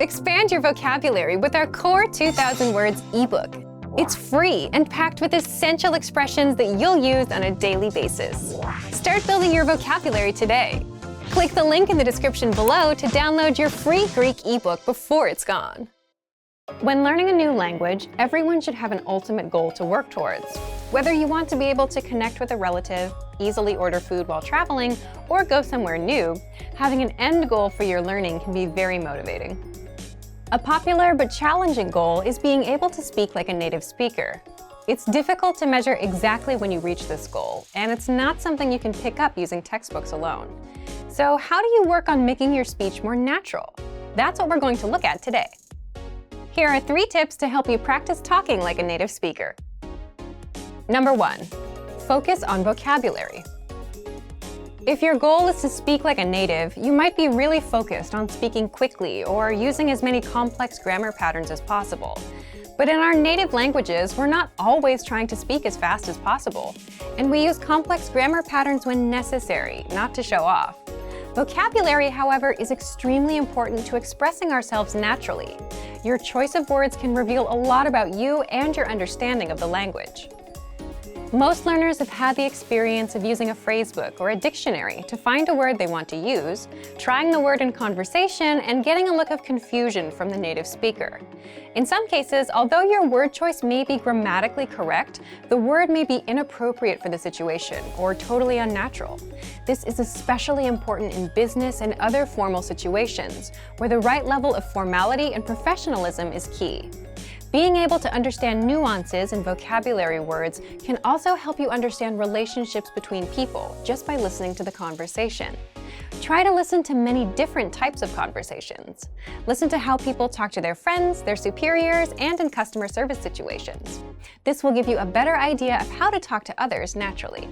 Expand your vocabulary with our Core 2000 Words ebook. It's free and packed with essential expressions that you'll use on a daily basis. Start building your vocabulary today. Click the link in the description below to download your free Greek ebook before it's gone. When learning a new language, everyone should have an ultimate goal to work towards. Whether you want to be able to connect with a relative, easily order food while traveling, or go somewhere new, having an end goal for your learning can be very motivating. A popular but challenging goal is being able to speak like a native speaker. It's difficult to measure exactly when you reach this goal, and it's not something you can pick up using textbooks alone. So how do you work on making your speech more natural? That's what we're going to look at today. Here are 3 tips to help you practice talking like a native speaker. Number 1, focus on vocabulary. If your goal is to speak like a native, you might be really focused on speaking quickly or using as many complex grammar patterns as possible. But in our native languages, we're not always trying to speak as fast as possible, and we use complex grammar patterns when necessary, not to show off. Vocabulary, however, is extremely important to expressing ourselves naturally. Your choice of words can reveal a lot about you and your understanding of the language. Most learners have had the experience of using a phrasebook or a dictionary to find a word they want to use, trying the word in conversation, and getting a look of confusion from the native speaker. In some cases, although your word choice may be grammatically correct, the word may be inappropriate for the situation or totally unnatural. This is especially important in business and other formal situations, where the right level of formality and professionalism is key. Being able to understand nuances in vocabulary words can also help you understand relationships between people just by listening to the conversation. Try to listen to many different types of conversations. Listen to how people talk to their friends, their superiors, and in customer service situations. This will give you a better idea of how to talk to others naturally.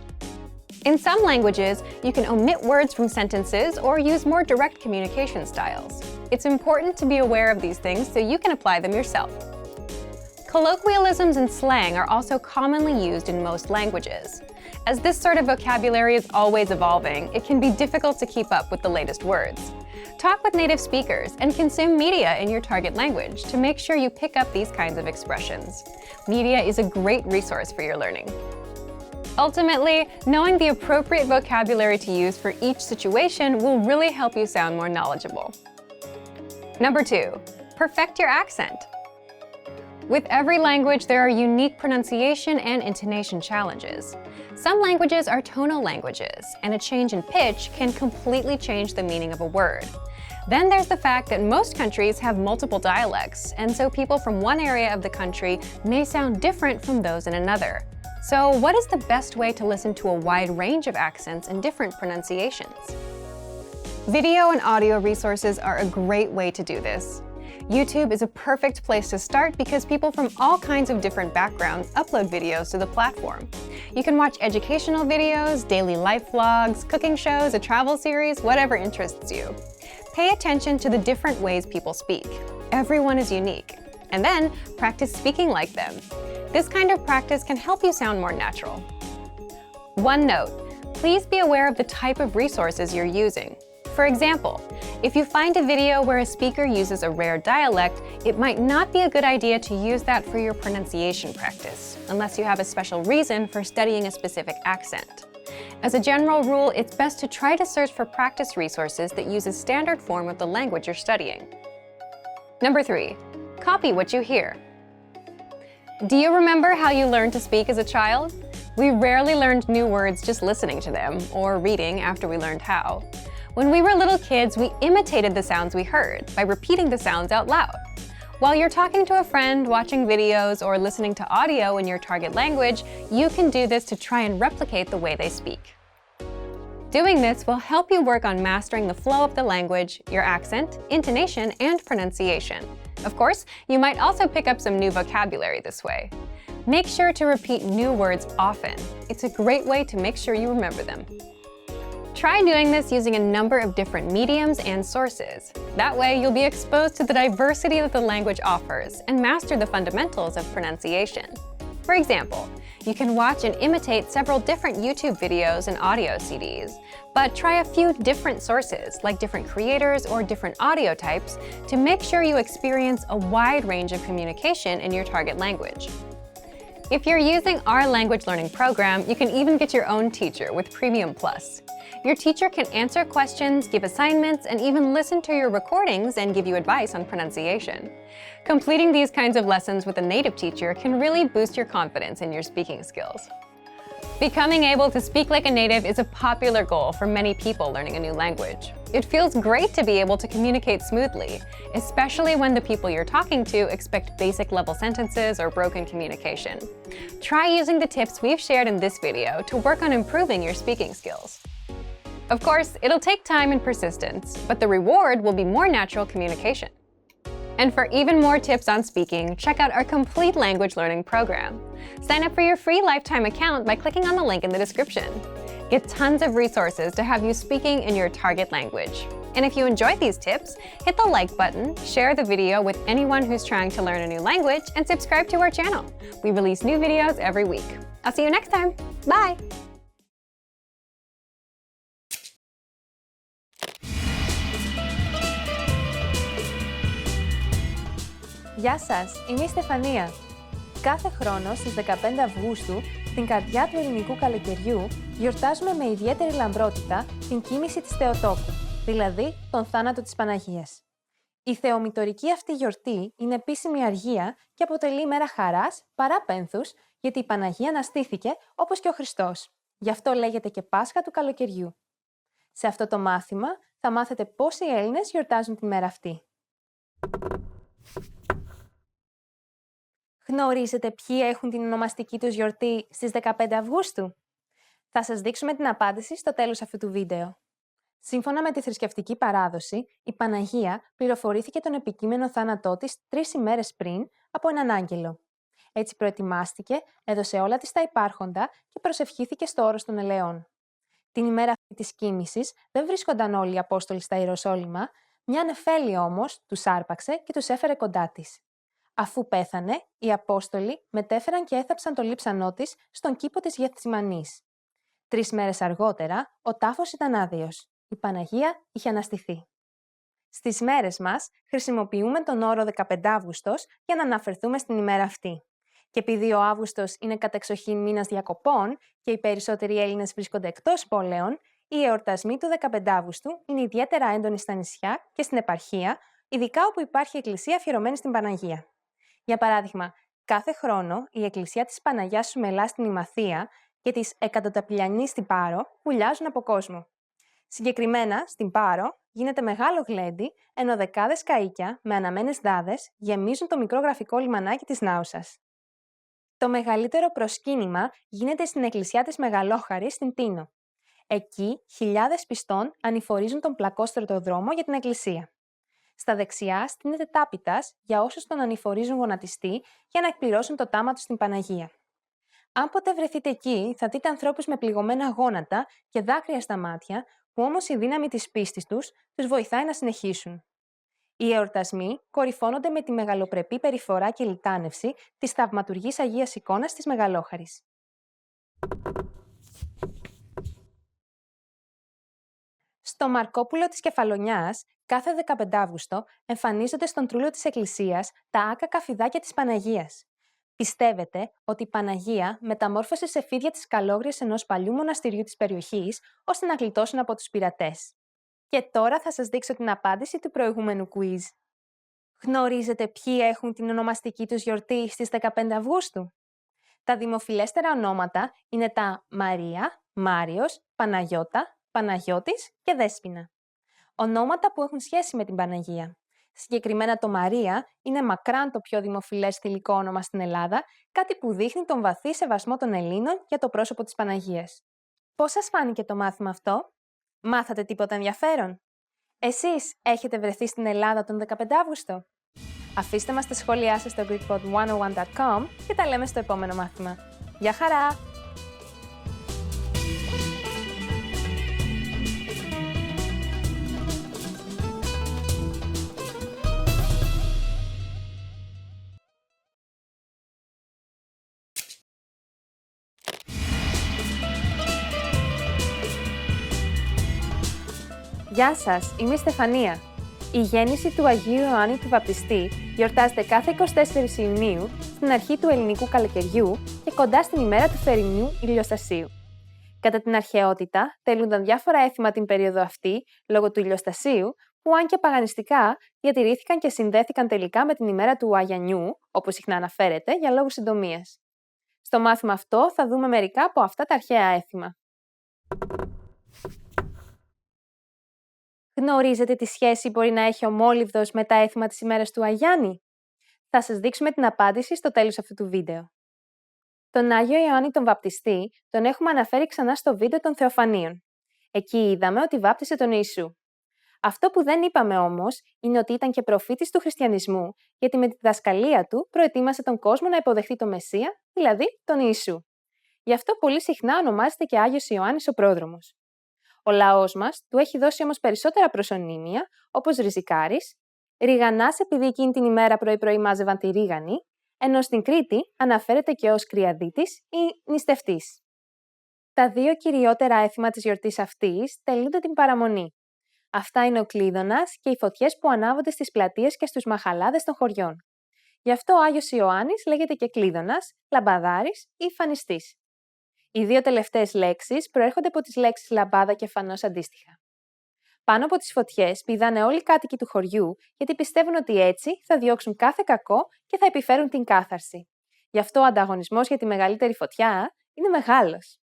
In some languages, you can omit words from sentences or use more direct communication styles. It's important to be aware of these things so you can apply them yourself. Colloquialisms and slang are also commonly used in most languages. As this sort of vocabulary is always evolving, it can be difficult to keep up with the latest words. Talk with native speakers and consume media in your target language to make sure you pick up these kinds of expressions. Media is a great resource for your learning. Ultimately, knowing the appropriate vocabulary to use for each situation will really help you sound more knowledgeable. Number 2, perfect your accent. With every language, there are unique pronunciation and intonation challenges. Some languages are tonal languages, and a change in pitch can completely change the meaning of a word. Then there's the fact that most countries have multiple dialects, and so people from one area of the country may sound different from those in another. So what is the best way to listen to a wide range of accents and different pronunciations? Video and audio resources are a great way to do this. YouTube is a perfect place to start because people from all kinds of different backgrounds upload videos to the platform. You can watch educational videos, daily life vlogs, cooking shows, a travel series, whatever interests you. Pay attention to the different ways people speak. Everyone is unique. And then practice speaking like them. This kind of practice can help you sound more natural. One note, please be aware of the type of resources you're using. For example, if you find a video where a speaker uses a rare dialect, it might not be a good idea to use that for your pronunciation practice, unless you have a special reason for studying a specific accent. As a general rule, it's best to try to search for practice resources that use a standard form of the language you're studying. Number 3, copy what you hear. Do you remember how you learned to speak as a child? We rarely learned new words just listening to them, or reading after we learned how. When we were little kids, we imitated the sounds we heard by repeating the sounds out loud. While you're talking to a friend, watching videos, or listening to audio in your target language, you can do this to try and replicate the way they speak. Doing this will help you work on mastering the flow of the language, your accent, intonation, and pronunciation. Of course, you might also pick up some new vocabulary this way. Make sure to repeat new words often. It's a great way to make sure you remember them. Try doing this using a number of different mediums and sources. That way, you'll be exposed to the diversity that the language offers and master the fundamentals of pronunciation. For example, you can watch and imitate several different YouTube videos and audio CDs, but try a few different sources, like different creators or different audio types, to make sure you experience a wide range of communication in your target language. If you're using our language learning program, you can even get your own teacher with Premium Plus. Your teacher can answer questions, give assignments, and even listen to your recordings and give you advice on pronunciation. Completing these kinds of lessons with a native teacher can really boost your confidence in your speaking skills. Becoming able to speak like a native is a popular goal for many people learning a new language. It feels great to be able to communicate smoothly, especially when the people you're talking to expect basic level sentences or broken communication. Try using the tips we've shared in this video to work on improving your speaking skills. Of course, it'll take time and persistence, but the reward will be more natural communication. And for even more tips on speaking, check out our complete language learning program. Sign up for your free lifetime account by clicking on the link in the description. Get tons of resources to have you speaking in your target language. And if you enjoyed these tips, hit the like button, share the video with anyone who's trying to learn a new language, and subscribe to our channel. We release new videos every week. I'll see you next time. Bye! Γεια σας, είμαι η Στεφανία. Κάθε χρόνο στις 15 Αυγούστου, στην καρδιά του ελληνικού καλοκαιριού, γιορτάζουμε με ιδιαίτερη λαμπρότητα την κοίμηση της Θεοτόκου, δηλαδή τον θάνατο της Παναγίας. Η θεομητορική αυτή γιορτή είναι επίσημη αργία και αποτελεί μέρα χαράς παρά πένθους, γιατί η Παναγία αναστήθηκε όπως και ο Χριστός. Γι' αυτό λέγεται και Πάσχα του καλοκαιριού. Σε αυτό το μάθημα θα μάθετε πώς οι Έλληνες γιορτάζουν τη μέρα αυτή. Γνωρίζετε ποιοι έχουν την ονομαστική τους γιορτή στις 15 Αυγούστου? Θα σας δείξουμε την απάντηση στο τέλος αυτού του βίντεο. Σύμφωνα με τη θρησκευτική παράδοση, η Παναγία πληροφορήθηκε τον επικείμενο θάνατό της 3 ημέρες πριν από έναν άγγελο. Έτσι προετοιμάστηκε, έδωσε όλα της τα υπάρχοντα και προσευχήθηκε στο όρος των ελαιών. Την ημέρα αυτή της κοίμησης δεν βρίσκονταν όλοι οι Απόστολοι στα Ιεροσόλυμα, μια νεφέλη όμως τους άρπαξε και τους έφερε κοντά της. Αφού πέθανε, οι Απόστολοι μετέφεραν και έθαψαν το λείψανό της στον κήπο της Γεθσιμανής. 3 μέρες αργότερα, ο τάφος ήταν άδειος. Η Παναγία είχε αναστηθεί. Στις μέρες μας, χρησιμοποιούμε τον όρο 15 Αύγουστος για να αναφερθούμε στην ημέρα αυτή. Και επειδή ο Αύγουστος είναι κατεξοχήν μήνας διακοπών και οι περισσότεροι Έλληνες βρίσκονται εκτός πόλεων, οι εορτασμοί του 15 Αύγουστου είναι ιδιαίτερα έντονοι στα νησιά και στην επαρχία, ειδικά όπου υπάρχει εκκλησία αφιερωμένη στην Παναγία. Για παράδειγμα, κάθε χρόνο η εκκλησία της Παναγιάς Σουμελά στην Ημαθία και της Εκατοταπηλιανής στην Πάρο βουλιάζουν από κόσμο. Συγκεκριμένα, στην Πάρο γίνεται μεγάλο γλέντι, ενώ δεκάδες καΐκια με αναμένες δάδες γεμίζουν το μικρό γραφικό λιμανάκι της Νάουσας. Το μεγαλύτερο προσκύνημα γίνεται στην εκκλησιά της Μεγαλόχαρης στην Τίνο. Εκεί, χιλιάδες πιστών ανηφορίζουν τον πλακόστρωτο δρόμο για την εκκλησία. Στα δεξιά στείνεται τάπητας για όσους τον ανηφορίζουν γονατιστή για να εκπληρώσουν το τάμα τους στην Παναγία. Αν ποτέ βρεθείτε εκεί, θα δείτε ανθρώπους με πληγωμένα γόνατα και δάκρυα στα μάτια, που όμως η δύναμη της πίστης τους βοηθάει να συνεχίσουν. Οι εορτασμοί κορυφώνονται με τη μεγαλοπρεπή περιφορά και λιτάνευση της θαυματουργής Αγίας Εικόνας της Μεγαλόχαρης. Στο Μαρκόπουλο της Κεφαλονιάς, κάθε 15 Αύγουστο εμφανίζονται στον τρούλο της εκκλησίας τα άκακα φιδάκια της Παναγίας. Πιστεύετε ότι η Παναγία μεταμόρφωσε σε φίδια τις καλόγριες ενός παλιού μοναστηριού της περιοχής, ώστε να γλιτώσουν από τους πειρατές. Και τώρα θα σας δείξω την απάντηση του προηγούμενου quiz. Γνωρίζετε ποιοι έχουν την ονομαστική τους γιορτή στις 15 Αυγούστου? Τα δημοφιλέστερα ονόματα είναι τα Μαρία, Μάριος, Παναγιώτα, Παναγιώτης και Δέσποινα. Ονόματα που έχουν σχέση με την Παναγία. Συγκεκριμένα το Μαρία είναι μακράν το πιο δημοφιλές θηλυκό όνομα στην Ελλάδα, κάτι που δείχνει τον βαθύ σεβασμό των Ελλήνων για το πρόσωπο της Παναγίας. Πώς σας φάνηκε το μάθημα αυτό? Μάθατε τίποτα ενδιαφέρον? Εσείς έχετε βρεθεί στην Ελλάδα τον 15 Αύγουστο? Αφήστε μας τα σχόλιά σας στο greekpod101.com και τα λέμε στο επόμενο μάθημα. Γεια χαρά! Γεια σας, είμαι η Στεφανία. Η γέννηση του Αγίου Ιωάννη του Βαπτιστή γιορτάζεται κάθε 24 Ιουνίου στην αρχή του ελληνικού καλοκαιριού και κοντά στην ημέρα του θερινού ηλιοστασίου. Κατά την αρχαιότητα, τελούνταν διάφορα έθιμα την περίοδο αυτή λόγω του ηλιοστασίου, που αν και παγανιστικά διατηρήθηκαν και συνδέθηκαν τελικά με την ημέρα του Αγιανιού, όπως συχνά αναφέρεται, για λόγους συντομίας. Στο μάθημα αυτό θα δούμε μερικά από αυτά τα αρχαία έθιμα. Γνωρίζετε τι σχέση μπορεί να έχει ο μόλιβδος με τα έθιμα της ημέρας του Αγιάννη? Θα σας δείξουμε την απάντηση στο τέλος αυτού του βίντεο. Τον Άγιο Ιωάννη τον Βαπτιστή τον έχουμε αναφέρει ξανά στο βίντεο των Θεοφανίων. Εκεί είδαμε ότι βάπτισε τον Ιησού. Αυτό που δεν είπαμε όμως είναι ότι ήταν και προφήτης του χριστιανισμού, γιατί με τη διδασκαλία του προετοίμασε τον κόσμο να υποδεχτεί τον Μεσσία, δηλαδή τον Ιησού. Γι' αυτό πολύ συχνά ονομάζεται και Άγιος Ιωάννης ο Πρόδρομος. Ο λαός μας του έχει δώσει όμως περισσότερα προσωνύμια, όπως Ριζικάρης, Ριγανάς επειδή εκείνη την ημέρα πρωί-πρωί μάζευαν τη ρίγανη, ενώ στην Κρήτη αναφέρεται και ως Κρυαδίτης ή Νηστευτής. Τα δύο κυριότερα έθιμα της γιορτής αυτής τελούνται την παραμονή. Αυτά είναι ο Κλείδωνας και οι φωτιές που ανάβονται στις πλατείες και στους μαχαλάδες των χωριών. Γι' αυτό ο Άγιος Ιωάννης λέγεται και Κλείδωνας, Λαμπαδάρης ή Φανιστής. Οι δύο τελευταίες λέξεις προέρχονται από τις λέξεις λαμπάδα και φανός αντίστοιχα. Πάνω από τις φωτιές πηδάνε όλοι οι κάτοικοι του χωριού, γιατί πιστεύουν ότι έτσι θα διώξουν κάθε κακό και θα επιφέρουν την κάθαρση. Γι' αυτό ο ανταγωνισμός για τη μεγαλύτερη φωτιά είναι μεγάλος.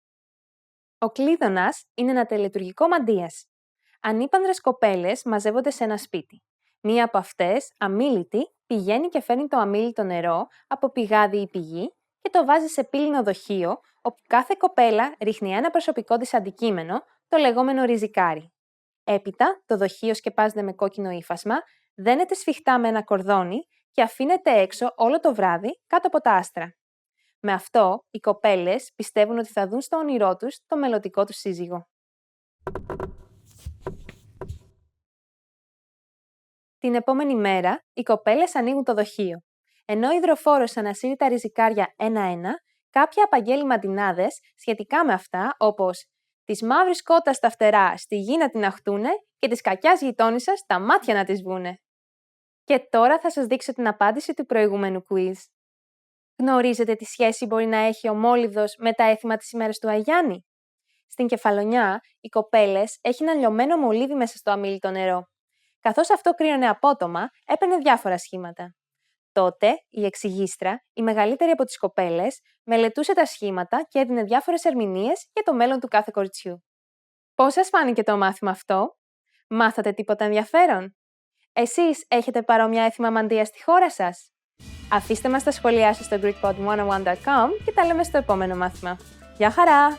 Ο Κλείδωνας είναι ένα τελετουργικό μαντείας. Ανήπανδρες κοπέλες μαζεύονται σε ένα σπίτι. Μία από αυτές, αμίλητη, πηγαίνει και φέρνει το αμίλητο νερό από πηγάδι ή πηγή και το βάζει σε πύληνο δοχείο, όπου κάθε κοπέλα ρίχνει ένα προσωπικό της αντικείμενο, το λεγόμενο ριζικάρι. Έπειτα, το δοχείο σκεπάζεται με κόκκινο ύφασμα, δένεται σφιχτά με ένα κορδόνι και αφήνεται έξω όλο το βράδυ κάτω από τα άστρα. Με αυτό, οι κοπέλες πιστεύουν ότι θα δουν στο όνειρό τους το μελλοντικό του σύζυγο. Την επόμενη μέρα, οι κοπέλες ανοίγουν το δοχείο. Ενώ ο υδροφόρος ανασύρει τα ριζικάρια ένα-ένα, κάποια απαγγέλει μαντινάδες σχετικά με αυτά, όπως «Της μαύρης κότας στα φτερά στη γη να την αχτούνε και της κακιάς γειτόνισσας τα μάτια να τις βούνε». Και τώρα θα σας δείξω την απάντηση του προηγούμενου quiz. Γνωρίζετε τι σχέση μπορεί να έχει ο μόλιβδος με τα έθιμα της ημέρας του Αγιάννη? Στην Κεφαλονιά, οι κοπέλες έχιναν λιωμένο μολύβι μέσα στο αμίλητο νερό. Καθώς αυτό κρύωνε απότομα, έπαιρνε διάφορα σχήματα. Τότε, η εξηγήστρα, η μεγαλύτερη από τις κοπέλες, μελετούσε τα σχήματα και έδινε διάφορες ερμηνείες για το μέλλον του κάθε κοριτσιού. Πώς σας φάνηκε το μάθημα αυτό? Μάθατε τίποτα ενδιαφέρον? Εσείς έχετε παρόμοια έθιμα μαντείας στη χώρα σας? Αφήστε μας τα σχόλιά σας στο greekpod101.com και τα λέμε στο επόμενο μάθημα. Γεια χαρά!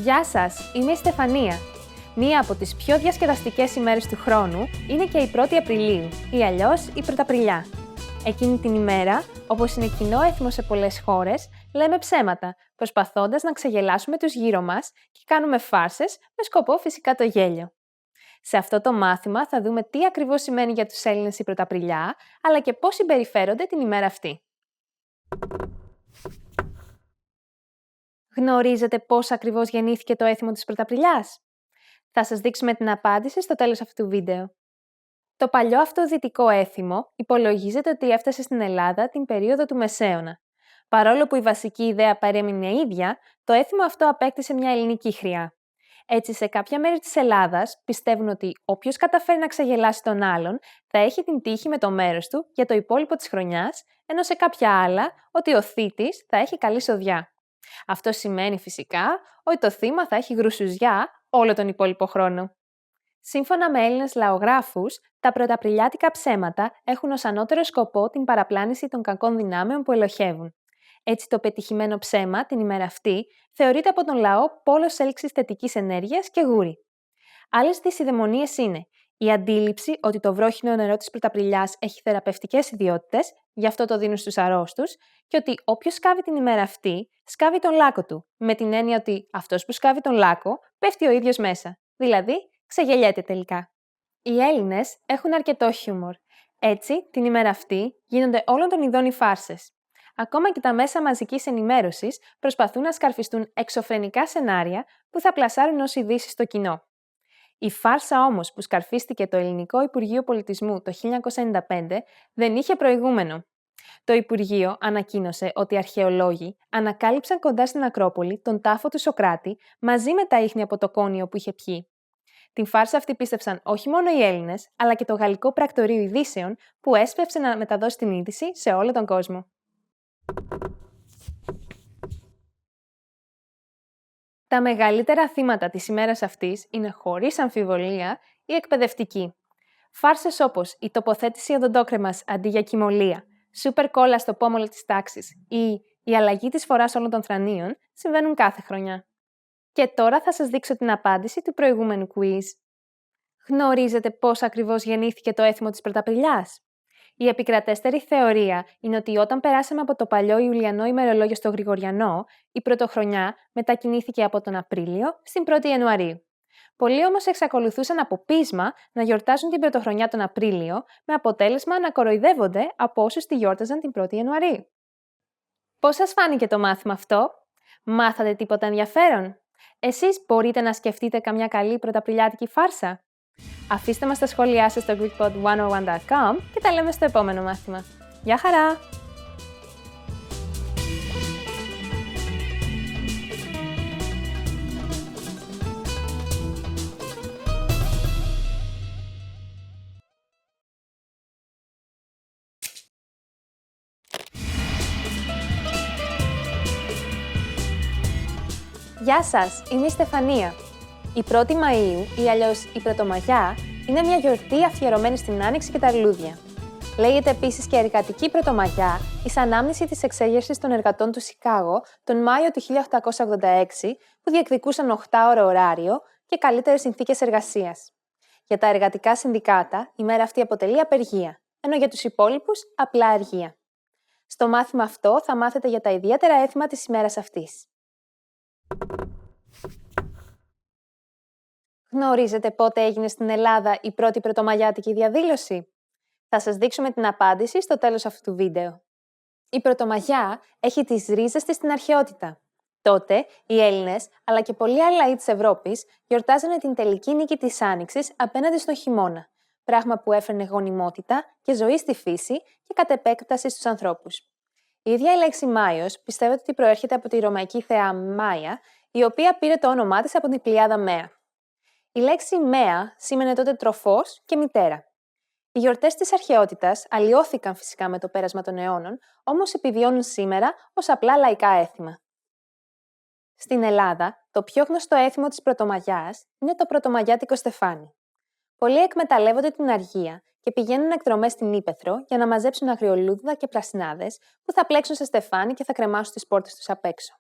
Γεια σας, είμαι η Στεφανία. Μία από τις πιο διασκεδαστικές ημέρες του χρόνου είναι και η 1η Απριλίου ή αλλιώς η Πρωταπριλιά. Εκείνη την ημέρα, όπως είναι κοινό έθιμο σε πολλές χώρες, λέμε ψέματα, προσπαθώντας να ξεγελάσουμε τους γύρω μας και κάνουμε φάρσες με σκοπό φυσικά το γέλιο. Σε αυτό το μάθημα θα δούμε τι ακριβώς σημαίνει για τους Έλληνες η Πρωταπριλιά, αλλά και πώς συμπεριφέρονται την ημέρα αυτή. Γνωρίζετε πώς ακριβώς γεννήθηκε το έθιμο της Πρωταπριλιάς? Θα σας δείξουμε την απάντηση στο τέλος αυτού του βίντεο. Το παλιό αυτό δυτικό έθιμο υπολογίζεται ότι έφτασε στην Ελλάδα την περίοδο του Μεσαίωνα. Παρόλο που η βασική ιδέα παρέμεινε ίδια, το έθιμο αυτό απέκτησε μια ελληνική χρειά. Έτσι, σε κάποια μέρη της Ελλάδας πιστεύουν ότι όποιος καταφέρει να ξεγελάσει τον άλλον θα έχει την τύχη με το μέρος του για το υπόλοιπο της χρονιάς, ενώ σε κάποια άλλα ότι ο θήτης θα έχει καλή σοδιά. Αυτό σημαίνει φυσικά ότι το θύμα θα έχει γρουσουζιά όλο τον υπόλοιπο χρόνο. Σύμφωνα με Έλληνες λαογράφους, τα πρωταπριλιάτικα ψέματα έχουν ως ανώτερο σκοπό την παραπλάνηση των κακών δυνάμεων που ελοχεύουν. Έτσι, το πετυχημένο ψέμα την ημέρα αυτή θεωρείται από τον λαό πόλος έλξης θετικής ενέργειας και γούρι. Άλλες δυσιδαιμονίες είναι Η αντίληψη ότι το βρόχινο νερό της Πρωταπριλιάς έχει θεραπευτικές ιδιότητες, γι' αυτό το δίνουν στους αρρώστους, και ότι όποιος σκάβει την ημέρα αυτή, σκάβει τον λάκκο του, με την έννοια ότι αυτός που σκάβει τον λάκκο πέφτει ο ίδιος μέσα, δηλαδή ξεγελιέται τελικά. Οι Έλληνες έχουν αρκετό χιούμορ. Έτσι, την ημέρα αυτή γίνονται όλων των ειδών οι φάρσες. Ακόμα και τα μέσα μαζικής ενημέρωσης προσπαθούν να σκαρφιστούν εξωφρενικά σενάρια που θα πλασάρουν ως ειδήσεις στο κοινό. Η φάρσα όμως που σκαρφίστηκε το Ελληνικό Υπουργείο Πολιτισμού το 1995 δεν είχε προηγούμενο. Το Υπουργείο ανακοίνωσε ότι οι αρχαιολόγοι ανακάλυψαν κοντά στην Ακρόπολη τον τάφο του Σοκράτη μαζί με τα ίχνη από το κόνιο που είχε πιει. Την φάρσα αυτή πίστεψαν όχι μόνο οι Έλληνες, αλλά και το Γαλλικό Πρακτορείο Ειδήσεων που έσπευσε να μεταδώσει την είδηση σε όλο τον κόσμο. Τα μεγαλύτερα θύματα της ημέρας αυτής είναι χωρίς αμφιβολία οι εκπαιδευτικοί. Φάρσες όπως η τοποθέτηση οδοντόκρεμας αντί για κυμολία, σούπερ κόλλα στο πόμολο της τάξης ή η αλλαγή της φοράς όλων των θρανίων συμβαίνουν κάθε χρονιά. Και τώρα θα σας δείξω την απάντηση του προηγούμενου quiz. Γνωρίζετε πώς ακριβώς γεννήθηκε το έθιμο της Πρωταπριλιάς? Η επικρατέστερη θεωρία είναι ότι όταν περάσαμε από το παλιό Ιουλιανό ημερολόγιο στο Γρηγοριανό, η πρωτοχρονιά μετακινήθηκε από τον Απρίλιο στην 1η Ιανουαρίου. Πολλοί όμως εξακολουθούσαν από πείσμα να γιορτάζουν την πρωτοχρονιά τον Απρίλιο, με αποτέλεσμα να κοροϊδεύονται από όσους τη γιόρταζαν την 1η Ιανουαρίου. Πώς σας φάνηκε το μάθημα αυτό? Μάθατε τίποτα ενδιαφέρον? Εσείς μπορείτε να σκεφτείτε καμιά καλή πρωταπριλιάτικη φάρσα? Αφήστε μας τα σχόλιά σας στο greekpod101.com και τα λέμε στο επόμενο μάθημα. Γεια χαρά! Γεια σας, είμαι η Στεφανία. Η 1η Μαΐου, ή αλλιώς η Πρωτομαγιά, είναι μια γιορτή αφιερωμένη στην Άνοιξη και τα λουλούδια. Λέγεται επίσης και εργατική Πρωτομαγιά, εις ανάμνηση της εξέγερσης των εργατών του Σικάγο τον Μάιο του 1886, που διεκδικούσαν 8ωρο ωράριο και καλύτερες συνθήκες εργασίας. Για τα εργατικά συνδικάτα, η μέρα αυτή αποτελεί απεργία, ενώ για τους υπόλοιπους απλά αργία. Στο μάθημα αυτό θα μάθετε για τα ιδιαίτερα έθιμα της ημέρας αυτής. Γνωρίζετε πότε έγινε στην Ελλάδα η πρώτη πρωτομαγιάτικη διαδήλωση? Θα σας δείξουμε την απάντηση στο τέλος αυτού του βίντεο. Η Πρωτομαγιά έχει τις ρίζες της στην αρχαιότητα. Τότε, οι Έλληνες, αλλά και πολλοί άλλοι λαοί της Ευρώπης, γιορτάζανε την τελική νίκη της Άνοιξης απέναντι στο χειμώνα, πράγμα που έφερνε γονιμότητα και ζωή στη φύση και κατ' επέκταση στους ανθρώπους. Η ίδια η λέξη Μάιος πιστεύετε ότι προέρχεται από τη ρωμαϊκή θεά Μάια, η οποία πήρε το όνομά της από την πλειάδα Μαία. Η λέξη Μαία σήμαινε τότε τροφός και μητέρα. Οι γιορτές της αρχαιότητας αλλοιώθηκαν φυσικά με το πέρασμα των αιώνων, όμως επιβιώνουν σήμερα ως απλά λαϊκά έθιμα. Στην Ελλάδα, το πιο γνωστό έθιμο της Πρωτομαγιάς είναι το πρωτομαγιάτικο στεφάνι. Πολλοί εκμεταλλεύονται την αργία και πηγαίνουν εκδρομές στην Ύπαιθρο για να μαζέψουν αγριολούδα και πρασινάδες που θα πλέξουν σε στεφάνι και θα κρεμάσουν τις πόρτες τους απ' έξω.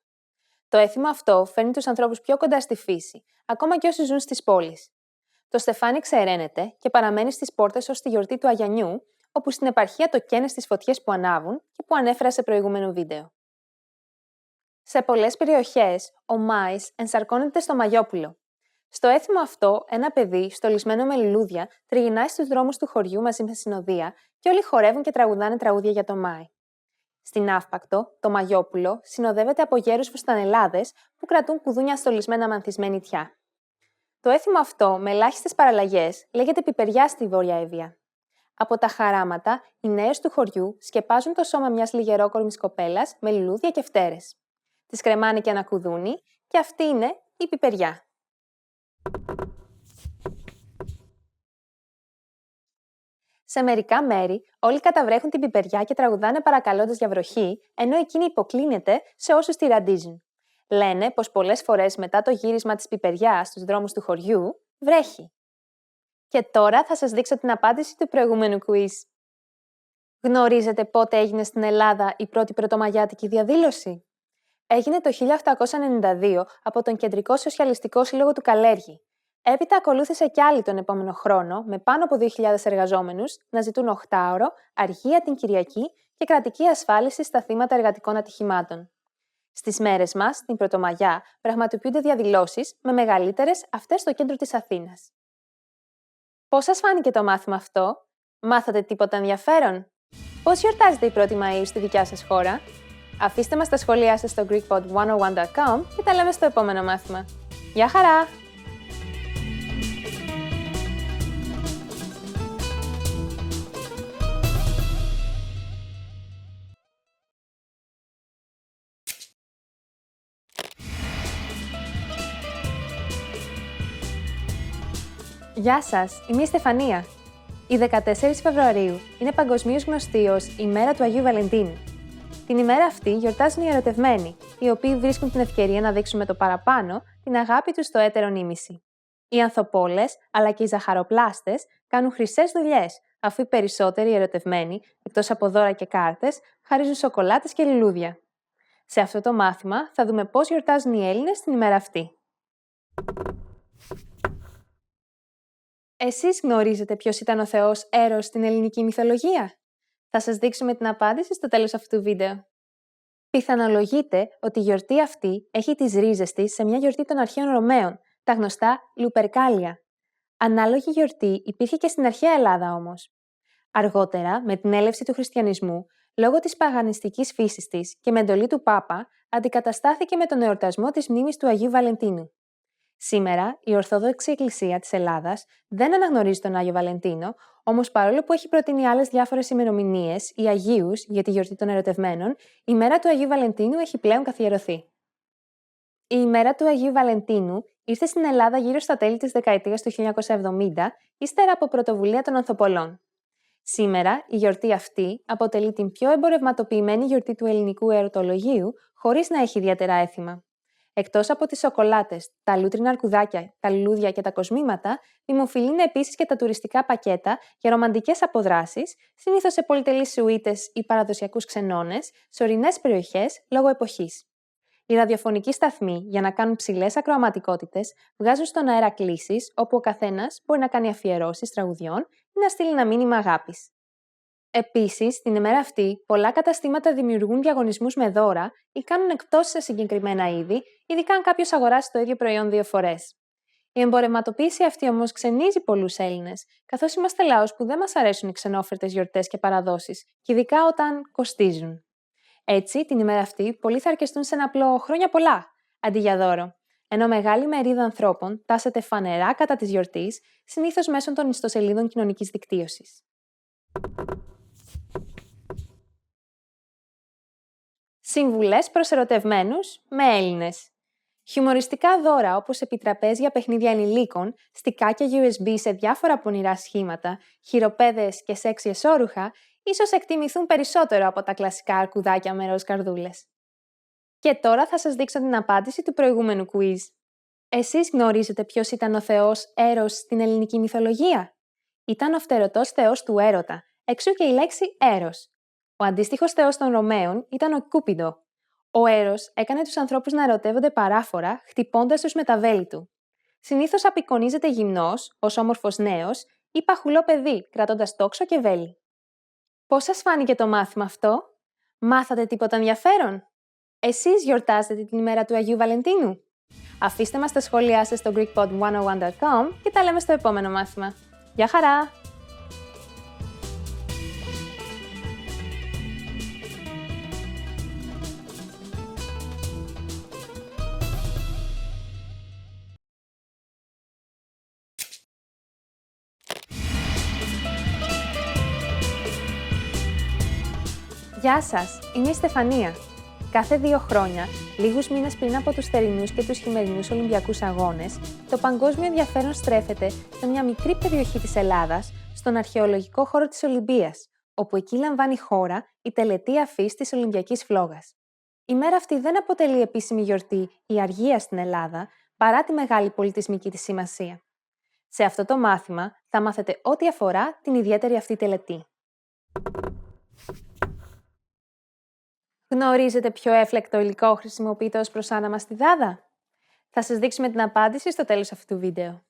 Το έθιμο αυτό φέρνει τους ανθρώπους πιο κοντά στη φύση, ακόμα και όσοι ζουν στις πόλεις. Το στεφάνι ξεραίνεται και παραμένει στις πόρτες ως τη γιορτή του Αγιανιού, όπου στην επαρχία το καίνε στις φωτιές που ανάβουν και που ανέφερα σε προηγούμενο βίντεο. Σε πολλές περιοχές, ο Μάης ενσαρκώνεται στο Μαγιόπουλο. Στο έθιμο αυτό, ένα παιδί, στολισμένο με λουλούδια, τριγυρνάει στους δρόμους του χωριού μαζί με συνοδεία και όλοι χορεύουν και τραγουδάνε τραγούδια για το Μάη. Στην Αύπακτο, το Μαγιόπουλο συνοδεύεται από γέρους φουστανελάδες που κρατούν κουδούνια στολισμένα με ανθισμένη τιά. Το έθιμο αυτό, με ελάχιστες παραλλαγές, λέγεται πιπεριά στη Βόρεια Εύβοια. Από τα χαράματα, οι νέες του χωριού σκεπάζουν το σώμα μιας λιγερόκορμης κοπέλας με λουλούδια και φτέρες. Τις κρεμάνε και ένα κουδούνι και αυτή είναι η πιπεριά. Σε μερικά μέρη, όλοι καταβρέχουν την πιπεριά και τραγουδάνε παρακαλώντας για βροχή, ενώ εκείνη υποκλίνεται σε όσους τη ραντίζουν. Λένε πως πολλές φορές μετά το γύρισμα της πιπεριάς στους δρόμους του χωριού, βρέχει. Και τώρα θα σας δείξω την απάντηση του προηγούμενου quiz. Γνωρίζετε πότε έγινε στην Ελλάδα η πρώτη πρωτομαγιάτικη διαδήλωση? Έγινε το 1892 από τον Κεντρικό Σοσιαλιστικό Σύλλογο του Καλέργη. Έπειτα ακολούθησε κι άλλη τον επόμενο χρόνο, με πάνω από 2.000 εργαζόμενους να ζητούν 8ωρο, αργία την Κυριακή και κρατική ασφάλιση στα θύματα εργατικών ατυχημάτων. Στις μέρες μας, την Πρωτομαγιά, πραγματοποιούνται διαδηλώσεις με μεγαλύτερες αυτές στο κέντρο της Αθήνας. Πώς σας φάνηκε το μάθημα αυτό? Μάθατε τίποτα ενδιαφέρον? Πώς γιορτάζετε η 1η Μαΐου στη δικιά σας χώρα? Αφήστε μας τα σχόλιά σας στο greekpod101.com και τα λέμε στο επόμενο μάθημα. Γεια χαρά! Γεια σας, είμαι η Στεφανία. Η 14 Φεβρουαρίου είναι παγκοσμίως γνωστή ως η μέρα του Αγίου Βαλεντίνου. Την ημέρα αυτή γιορτάζουν οι ερωτευμένοι, οι οποίοι βρίσκουν την ευκαιρία να δείξουν με το παραπάνω την αγάπη τους στο έτερον ήμιση. Οι ανθοπόλες, αλλά και οι ζαχαροπλάστες, κάνουν χρυσές δουλειές, αφού οι περισσότεροι ερωτευμένοι, εκτός από δώρα και κάρτες, χαρίζουν σοκολάτες και λουλούδια. Σε αυτό το μάθημα θα δούμε πώς γιορτάζουν οι Έλληνες την ημέρα αυτή. Εσείς γνωρίζετε ποιος ήταν ο θεός Έρος στην ελληνική μυθολογία? Θα σας δείξουμε την απάντηση στο τέλος αυτού του βίντεο. Πιθανολογείται ότι η γιορτή αυτή έχει τις ρίζες της σε μια γιορτή των αρχαίων Ρωμαίων, τα γνωστά Λουπερκάλια. Ανάλογη γιορτή υπήρχε και στην αρχαία Ελλάδα όμως. Αργότερα, με την έλευση του χριστιανισμού, λόγω της παγανιστικής φύσης της και με εντολή του Πάπα, αντικαταστάθηκε με τον εορτασμό της μνήμης του Αγίου Βαλεντίνου. Σήμερα, η Ορθόδοξη Εκκλησία της Ελλάδας δεν αναγνωρίζει τον Άγιο Βαλεντίνο, όμως παρόλο που έχει προτείνει άλλες διάφορες ημερομηνίες ή Αγίους για τη γιορτή των ερωτευμένων, η μέρα του Αγίου Βαλεντίνου έχει πλέον καθιερωθεί. Η ημέρα του Αγίου Βαλεντίνου ήρθε στην Ελλάδα γύρω στα τέλη της δεκαετίας του 1970, ύστερα από πρωτοβουλία των Ανθοπολών. Σήμερα, η γιορτή αυτή αποτελεί την πιο εμπορευματοποιημένη γιορτή του ελληνικού ερωτολογίου, χωρίς να έχει ιδιαίτερα έθιμα. Εκτός από τις σοκολάτες, τα λούτρινα αρκουδάκια, τα λουλούδια και τα κοσμήματα, δημοφιλή είναι επίσης και τα τουριστικά πακέτα για ρομαντικές αποδράσεις, συνήθως σε πολυτελείς σουίτες ή παραδοσιακούς ξενώνες, σε ορεινές περιοχές λόγω εποχής. Οι ραδιοφωνικοί σταθμοί, για να κάνουν ψηλές ακροαματικότητες, βγάζουν στον αέρα κλήσεις, όπου ο καθένας μπορεί να κάνει αφιερώσεις τραγουδιών ή να στείλει ένα μήνυμα αγάπης. Επίσης, την ημέρα αυτή, πολλά καταστήματα δημιουργούν διαγωνισμούς με δώρα ή κάνουν εκπτώσεις σε συγκεκριμένα είδη, ειδικά αν κάποιος αγοράσει το ίδιο προϊόν 2 φορές. Η εμπορευματοποίηση αυτή όμως ξενίζει πολλούς Έλληνες, καθώς είμαστε λαός που δεν μας αρέσουν οι ξενόφερτες γιορτές και παραδόσεις, και ειδικά όταν κοστίζουν. Έτσι, την ημέρα αυτή, πολλοί θα αρκεστούν σε ένα απλό «χρόνια πολλά» αντί για δώρο, ενώ μεγάλη μερίδα ανθρώπων τάσσεται φανερά κατά της γιορτής, συνήθως μέσω των ιστοσελίδων κοινωνικής δικτύωσης. Συμβουλές προς ερωτευμένους με Έλληνες. Χιουμοριστικά δώρα όπως επιτραπέζια παιχνίδια ενηλίκων, στικάκια USB σε διάφορα πονηρά σχήματα, χειροπέδες και σεξι εσώρουχα, ίσως εκτιμηθούν περισσότερο από τα κλασικά αρκουδάκια με ροζ καρδούλες. Και τώρα θα σας δείξω την απάντηση του προηγούμενου quiz. Εσείς γνωρίζετε ποιος ήταν ο θεός Έρος στην ελληνική μυθολογία? Ήταν ο φτερωτός θεός του έρωτα, εξού και η λέξη Έρος. Ο αντίστοιχος θεός των Ρωμαίων ήταν ο Κούπιντο. Ο Έρος έκανε τους ανθρώπους να ερωτεύονται παράφορα, χτυπώντας τους με τα βέλη του. Συνήθως απεικονίζεται γυμνός, ως όμορφος νέος, ή παχουλό παιδί, κρατώντας τόξο και βέλη. Πώς σας φάνηκε το μάθημα αυτό? Μάθατε τίποτα ενδιαφέρον? Εσείς γιορτάζετε την ημέρα του Αγίου Βαλεντίνου? Αφήστε μας τα σχόλιά σας στο greekpod101.com και τα λέμε στο επόμενο μάθημα. Γεια χαρά! Γεια σας, είμαι η Στεφανία. Κάθε 2 χρόνια, λίγους μήνες πριν από τους θερινούς και τους χειμερινούς Ολυμπιακούς Αγώνες, το παγκόσμιο ενδιαφέρον στρέφεται σε μια μικρή περιοχή της Ελλάδας, στον αρχαιολογικό χώρο της Ολυμπίας, όπου εκεί λαμβάνει χώρα η τελετή αφής της Ολυμπιακής Φλόγας. Η μέρα αυτή δεν αποτελεί επίσημη γιορτή ή αργία στην Ελλάδα, παρά τη μεγάλη πολιτισμική της σημασία. Σε αυτό το μάθημα θα μάθετε ό,τι αφορά την ιδιαίτερη αυτή τελετή. Γνωρίζετε ποιο έφλεκτο υλικό χρησιμοποιείται ως προσάναμα στη δάδα? Θα σας δείξουμε την απάντηση στο τέλος αυτού του βίντεο.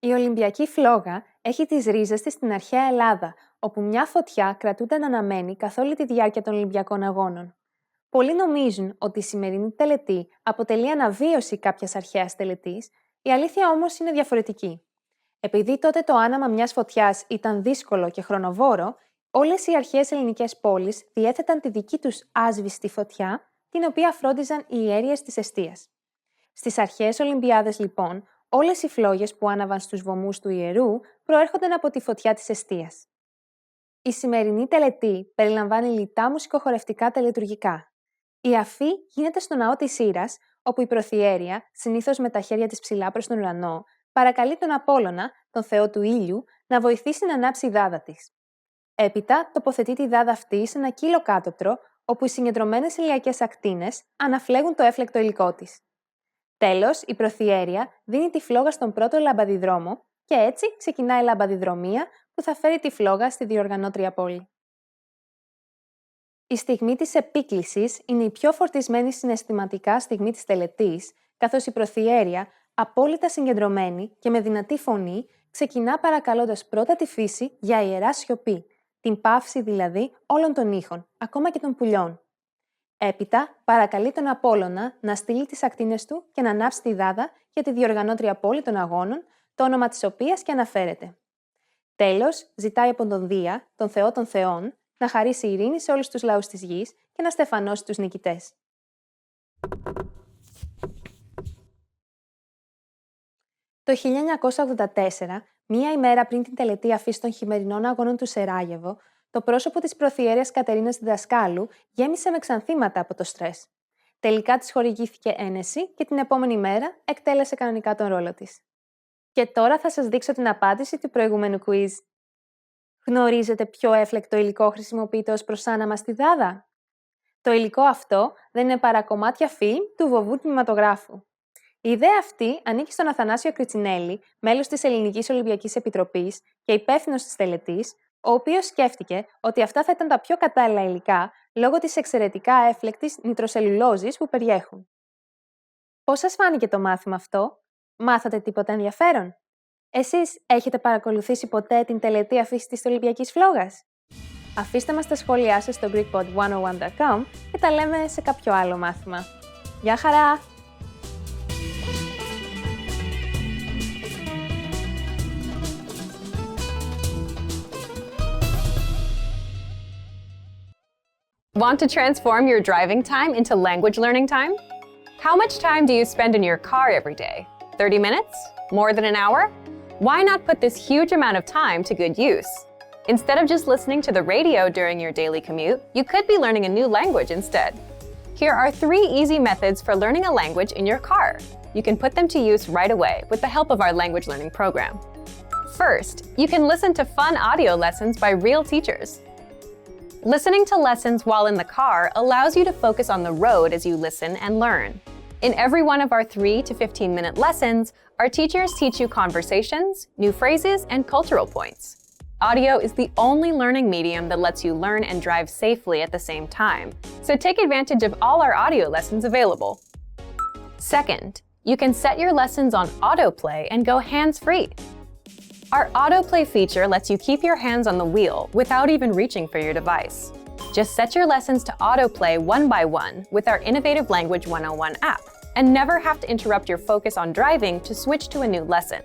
Η Ολυμπιακή φλόγα έχει τις ρίζες της στην αρχαία Ελλάδα, όπου μια φωτιά κρατούνταν αναμένη καθ' όλη τη διάρκεια των Ολυμπιακών Αγώνων. Πολλοί νομίζουν ότι η σημερινή τελετή αποτελεί αναβίωση κάποιας αρχαίας τελετής, η αλήθεια όμως είναι διαφορετική. Επειδή τότε το άναμα μιας φωτιάς ήταν δύσκολο και χρονοβόρο, όλες οι αρχαίες ελληνικές πόλεις διέθεταν τη δική τους άσβηστη φωτιά, την οποία φρόντιζαν οι ιερείς της εστίας. Στις αρχαίες Ολυμπιάδες, λοιπόν, όλες οι φλόγες που άναβαν στους βωμούς του ιερού προέρχονταν από τη φωτιά της εστίας. Η σημερινή τελετή περιλαμβάνει λιτά μουσικοχορευτικά τελετουργικά. Η αφή γίνεται στο ναό της Ήρας, όπου η προθιέρεια, συνήθως με τα χέρια της ψηλά προς τον ουρανό, παρακαλεί τον Απόλλωνα, τον θεό του ήλιου, να βοηθήσει να ανάψει η δάδα της. Έπειτα, τοποθετεί τη δάδα αυτή σε ένα κύλο-κάτωπτρο, όπου οι συγκεντρωμένες ηλιακές ακτίνες αναφλέγουν το έφλεκτο υλικό της. Τέλος, η προθιέρεια δίνει τη φλόγα στον πρώτο λαμπαδιδρόμο και έτσι ξεκινάει η λαμπαδιδρομία που θα φέρει τη φλόγα στη διοργανώτρια πόλη. Η στιγμή της επίκλησης είναι η πιο φορτισμένη συναισθηματικά στιγμή της τελετής, καθώς η προθιέρεια, απόλυτα συγκεντρωμένη και με δυνατή φωνή, ξεκινά παρακαλώντας πρώτα τη φύση για ιερά σιωπή, την παύση δηλαδή όλων των ήχων, ακόμα και των πουλιών. Έπειτα, παρακαλεί τον Απόλλωνα να στείλει τις ακτίνες του και να ανάψει τη δάδα για τη διοργανώτρια πόλη των αγώνων, το όνομα της οποίας και αναφέρεται. Τέλος, ζητάει από τον Δία, τον Θεό των Θεών, να χαρίσει ειρήνη σε όλους τους λαούς της γης και να στεφανώσει τους νικητές. Το 1984, μία ημέρα πριν την τελετή αφής των χειμερινών αγώνων του Σεράγεβο, το πρόσωπο της προθιέρειας Κατερίνας Διδασκάλου γέμισε με ξανθήματα από το στρες. Τελικά της χορηγήθηκε ένεση και την επόμενη μέρα εκτέλεσε κανονικά τον ρόλο της. Και τώρα θα σας δείξω την απάντηση του προηγούμενου quiz. Γνωρίζετε ποιο έφλεκτο υλικό χρησιμοποιείται ως προσάναμα στη δάδα? Το υλικό αυτό δεν είναι παρά κομμάτια φιλμ του βοβού κινηματογράφου. Η ιδέα αυτή ανήκει στον Αθανάσιο Κριτσινέλη, μέλος της Ελληνικής Ολυμπιακής Επιτροπής και υπεύθυνος της τελετής, ο οποίος σκέφτηκε ότι αυτά θα ήταν τα πιο κατάλληλα υλικά λόγω της εξαιρετικά έφλεκτης νητροσελουλόζης που περιέχουν. Πώς σας φάνηκε το μάθημα αυτό? Μάθατε τίποτα ενδιαφέρον? Εσείς έχετε παρακολουθήσει ποτέ την τελετή αφής της Ολυμπιακής φλόγας? Αφήστε μας τα σχόλιά σας στο greekpod101.com και τα λέμε σε κάποιο άλλο μάθημα. Γεια χαρά! Want to transform your driving time into language learning time? How much time do you spend in your car every day? 30 minutes? More than an hour? Why not put this huge amount of time to good use? Instead of just listening to the radio during your daily commute, you could be learning a new language instead. Here are 3 easy methods for learning a language in your car. You can put them to use right away with the help of our language learning program. First, you can listen to fun audio lessons by real teachers. Listening to lessons while in the car allows you to focus on the road as you listen and learn. In every one of our 3 to 15-minute lessons, our teachers teach you conversations, new phrases, and cultural points. Audio is the only learning medium that lets you learn and drive safely at the same time, so take advantage of all our audio lessons available. Second, you can set your lessons on autoplay and go hands-free. Our autoplay feature lets you keep your hands on the wheel without even reaching for your device. Just set your lessons to autoplay one by one with our innovative Language 101 app, and never have to interrupt your focus on driving to switch to a new lesson.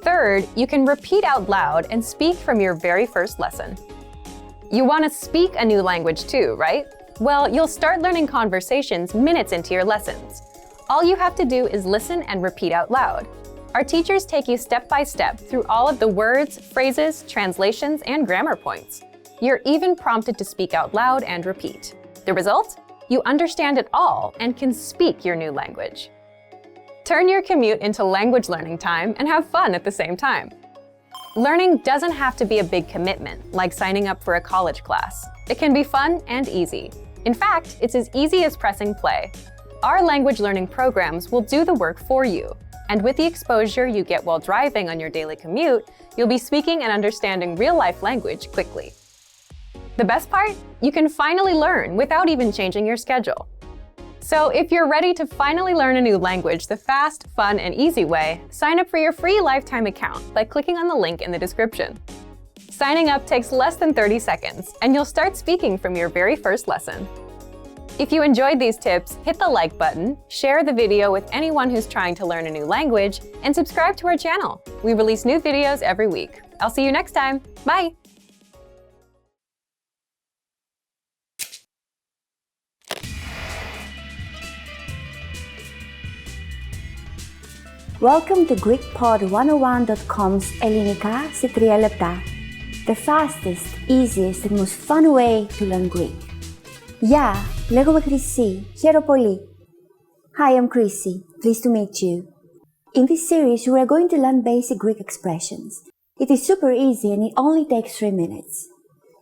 Third, you can repeat out loud and speak from your very first lesson. You want to speak a new language too, right? Well, you'll start learning conversations minutes into your lessons. All you have to do is listen and repeat out loud. Our teachers take you step by step through all of the words, phrases, translations, and grammar points. You're even prompted to speak out loud and repeat. The result? You understand it all and can speak your new language. Turn your commute into language learning time and have fun at the same time. Learning doesn't have to be a big commitment, like signing up for a college class. It can be fun and easy. In fact, it's as easy as pressing play. Our language learning programs will do the work for you. And with the exposure you get while driving on your daily commute, you'll be speaking and understanding real-life language quickly. The best part? You can finally learn without even changing your schedule. So if you're ready to finally learn a new language the fast, fun, and easy way, sign up for your free lifetime account by clicking on the link in the description. Signing up takes less than 30 seconds, and you'll start speaking from your very first lesson. If you enjoyed these tips, hit the like button, share the video with anyone who's trying to learn a new language, and subscribe to our channel. We release new videos every week. I'll see you next time. Bye! Welcome to GreekPod101.com's Ελληνικά σε 3 λεπτά. The fastest, easiest and most fun way to learn Greek. Γεια, λέγομαι Χρυσή. Χαίρομαι πολύ. Hi, I'm Chrissy. Pleased to meet you. In this series, we are going to learn basic Greek expressions. It is super easy and it only takes 3 minutes.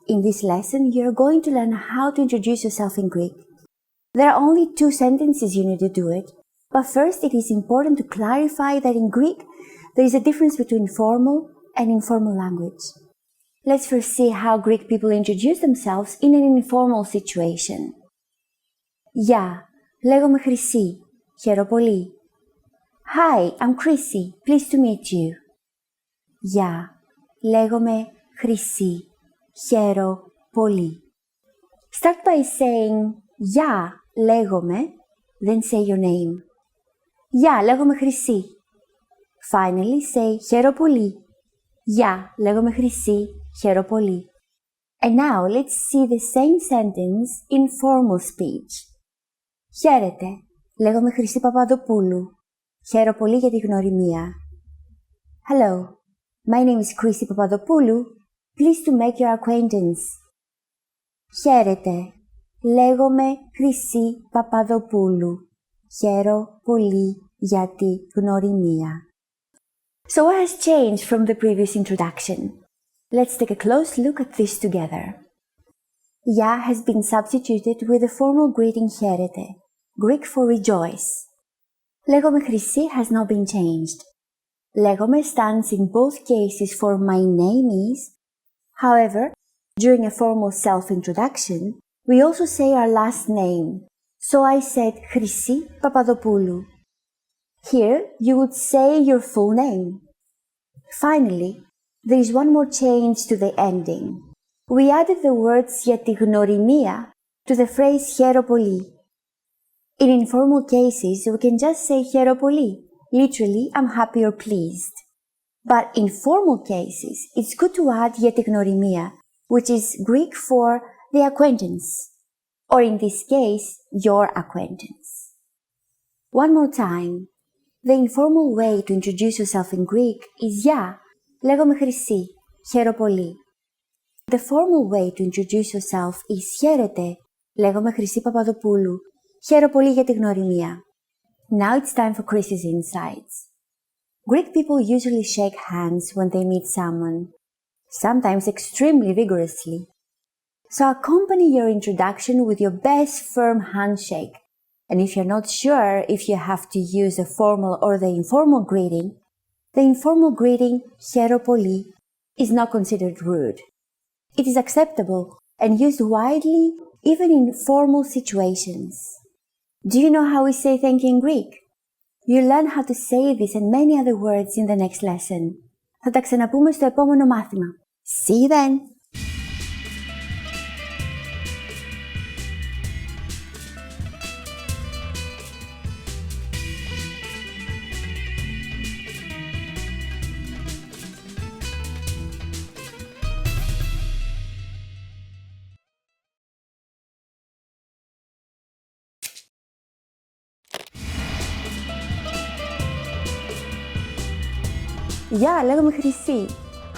In this lesson, you are going to learn how to introduce yourself in Greek. There are only 2 sentences you need to do it. But first, it is important to clarify that in Greek, there is a difference between formal and informal language. Let's first see how Greek people introduce themselves in an informal situation. Γεια, λέγομαι Χρυσή. Χαίρομαι πολύ. Hi, I'm Chrissy. Pleased to meet you. Γεια, λέγομαι Χρυσή. Χαίρομαι πολύ. Start by saying γεια, λέγομαι, then say your name. Γεια, λέγομαι Χρυσή. Finally, say χαίρομαι πολύ. Γεια, λέγομαι Χρυσή. Χαίρομαι πολύ. And now, let's see the same sentence in formal speech. Χαίρετε, λέγομαι Χρυσή Παπαδοπούλου. Χαίρομαι πολύ για τη γνωριμία. Hello, my name is Chrissy Papadopoulou. Pleased to make your acquaintance. Χαίρετε, λέγομαι Χρυσή Παπαδοπούλου. Χαίρομαι πολύ για τη γνωριμία. So what has changed from the previous introduction? Let's take a close look at this together. Ya has been substituted with the formal greeting χαίρετε, Greek for rejoice. Λέγομαι Χρυσή has not been changed. Λέγομαι stands in both cases for my name is. However, during a formal self-introduction, we also say our last name. So I said Χρυσή Papadopoulou. Here, you would say your full name. Finally, there is one more change to the ending. We added the words για τη γνωριμία to the phrase χαίρομαι πολύ. In informal cases, we can just say χαίρομαι πολύ, literally, I'm happy or pleased. But in formal cases, it's good to add για τη γνωριμία, which is Greek for the acquaintance, or in this case, your acquaintance. One more time. The informal way to introduce yourself in Greek is γεια, λέγομαι Χρυσή, χαίρομαι πολύ. The formal way to introduce yourself is χαίρετε, λέγομαι Χρυσή Παπαδοπούλου, χαίρομαι πολύ για τη γνωριμία. Now it's time for Chrissy's insights. Greek people usually shake hands when they meet someone, sometimes extremely vigorously. So accompany your introduction with your best firm handshake. And if you're not sure if you have to use the formal or the informal greeting χαίρομαι πολύ is not considered rude. It is acceptable and used widely even in formal situations. Do you know how we say thank you in Greek? You'll learn how to say this and many other words in the next lesson. Θα τα ξαναπούμε στο επόμενο μάθημα. See you then! Γεια, λέγομαι Χρυσή.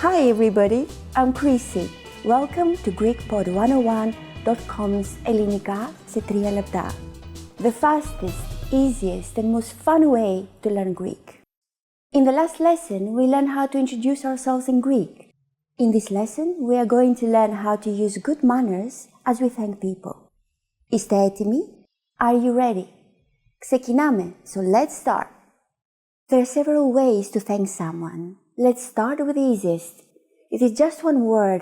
Hi everybody, I'm Chrissy. Welcome to GreekPod101.com's Ελληνικά σε 3 λεπτά. The fastest, easiest and most fun way to learn Greek. In the last lesson, we learned how to introduce ourselves in Greek. In this lesson, we are going to learn how to use good manners as we thank people. Είστε έτοιμοι? Are you ready? Ξεκινάμε, so let's start. There are several ways to thank someone. Let's start with the easiest. It is just one word.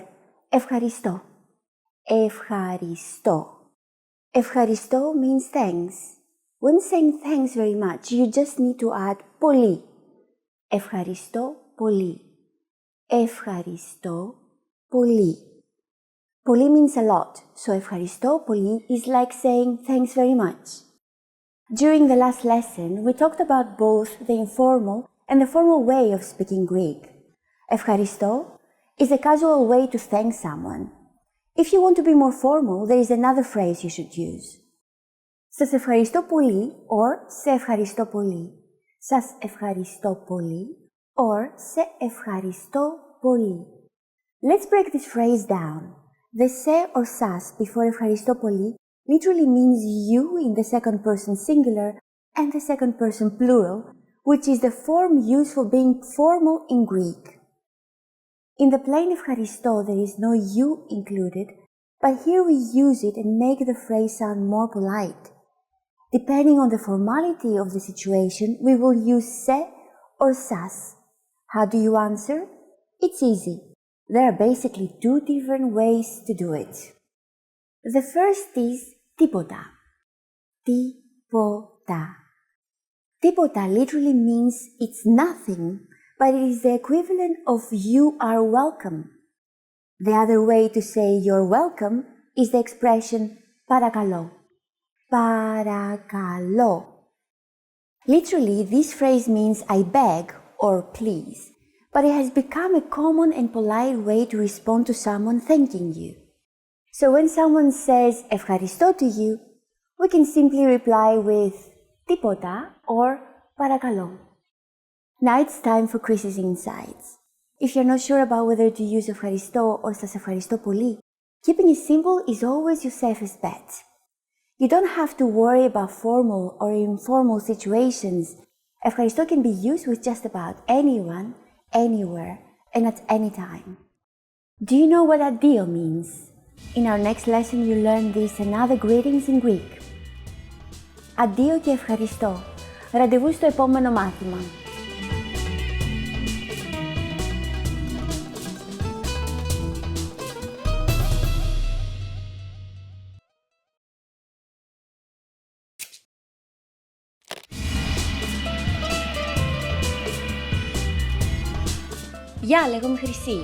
Ευχαριστώ. Ευχαριστώ. Ευχαριστώ means thanks. When saying thanks very much, you just need to add πολύ. Ευχαριστώ πολύ. Ευχαριστώ πολύ. Πολύ means a lot, so ευχαριστώ πολύ is like saying thanks very much. During the last lesson, we talked about both the informal and the formal way of speaking Greek. Ευχαριστώ is a casual way to thank someone. If you want to be more formal, there is another phrase you should use. Σας ευχαριστώ πολύ or σε ευχαριστώ πολύ. Σας ευχαριστώ πολύ or σε ευχαριστώ πολύ. Let's break this phrase down. The σε or σας before ευχαριστώ πολύ literally means you in the second person singular and the second person plural, which is the form used for being formal in Greek. In the plain ευχαριστώ there is no you included, but here we use it and make the phrase sound more polite. Depending on the formality of the situation, we will use σε or σας. How do you answer? It's easy. There are basically two different ways to do it. The first is τίποτα. Τίποτα. Τίποτα literally means it's nothing, but it is the equivalent of you are welcome. The other way to say you're welcome is the expression παρακαλώ. Παρακαλώ. Literally, this phrase means I beg or please, but it has become a common and polite way to respond to someone thanking you. So when someone says ευχαριστώ to you, we can simply reply with τίποτα or παρακαλώ. Now it's time for Chris's insights. If you're not sure about whether to use ευχαριστώ or σας ευχαριστώ πολύ, keeping it simple is always your safest bet. You don't have to worry about formal or informal situations. Ευχαριστώ can be used with just about anyone, anywhere, and at any time. Do you know what addio means? In our next lesson, you'll learn this and other greetings in Greek. Addio και ευχαριστώ. Ραντεβού στο επόμενο μάθημα. Γεια, λέγομαι Χρυσή.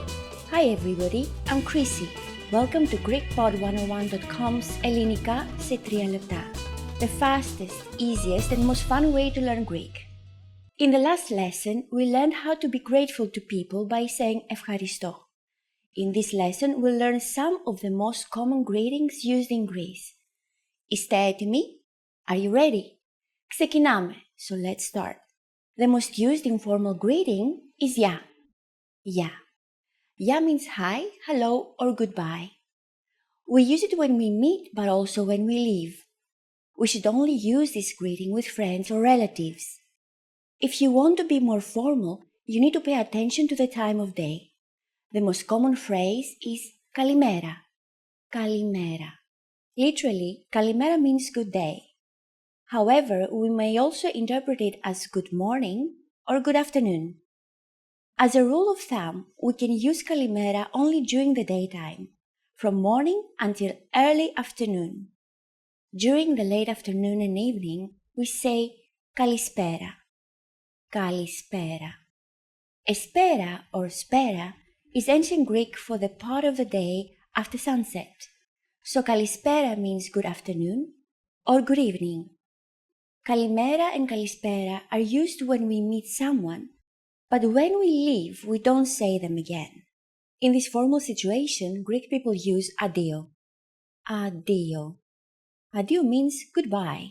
Hi everybody, I'm Chrissy. Welcome to GreekPod101.com's ελληνικά σε 3 λεπτά. The fastest, easiest and most fun way to learn Greek. In the last lesson, we learned how to be grateful to people by saying ευχαριστώ. In this lesson, we'll learn some of the most common greetings used in Greece. Είστε έτοιμοι? Are you ready? Ξεκινάμε, so let's start. The most used informal greeting is γεια. Ya. Ya means hi, hello, or goodbye. We use it when we meet, but also when we leave. We should only use this greeting with friends or relatives. If you want to be more formal, you need to pay attention to the time of day. The most common phrase is kalimera. Kalimera. Literally, kalimera means good day. However, we may also interpret it as good morning or good afternoon. As a rule of thumb, we can use kalimera only during the daytime, from morning until early afternoon. During the late afternoon and evening, we say kalispera. Kalispera. Espera or spera is ancient Greek for the part of the day after sunset. So kalispera means good afternoon or good evening. Kalimera and kalispera are used when we meet someone, but when we leave, we don't say them again. In this formal situation, Greek people use addio. Addio. Addio means goodbye.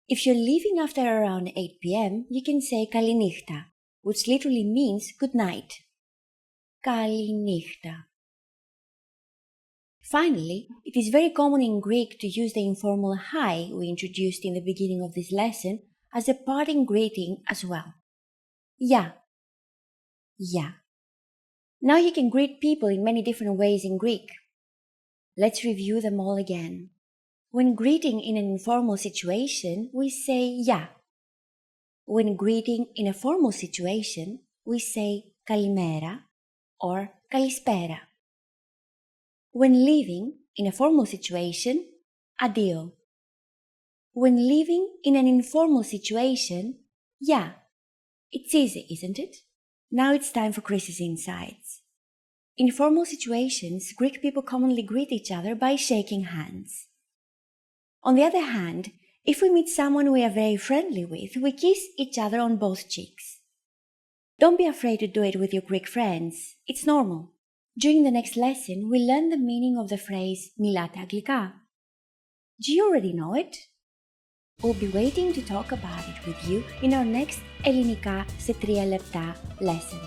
If you're leaving after around 8 p.m., you can say kalinichta, which literally means good night. Kalinichta. Finally, it is very common in Greek to use the informal hi we introduced in the beginning of this lesson as a parting greeting as well. Γεια. Yeah. Now you can greet people in many different ways in Greek. Let's review them all again. When greeting in an informal situation, we say γεια. When greeting in a formal situation, we say kalimera or kalispera. When leaving in a formal situation, addio. when living in an informal situation, yeah, it's easy, isn't it? Now it's time for Chris's insights. In formal situations, Greek people commonly greet each other by shaking hands. On the other hand, if we meet someone we are very friendly with, we kiss each other on both cheeks. Don't be afraid to do it with your Greek friends. It's normal. During the next lesson, we'll learn the meaning of the phrase «Μιλάτε αγγλικά». Do you already know it? We'll be waiting to talk about it with you in our next Ελληνικά σε 3 λεπτά lesson.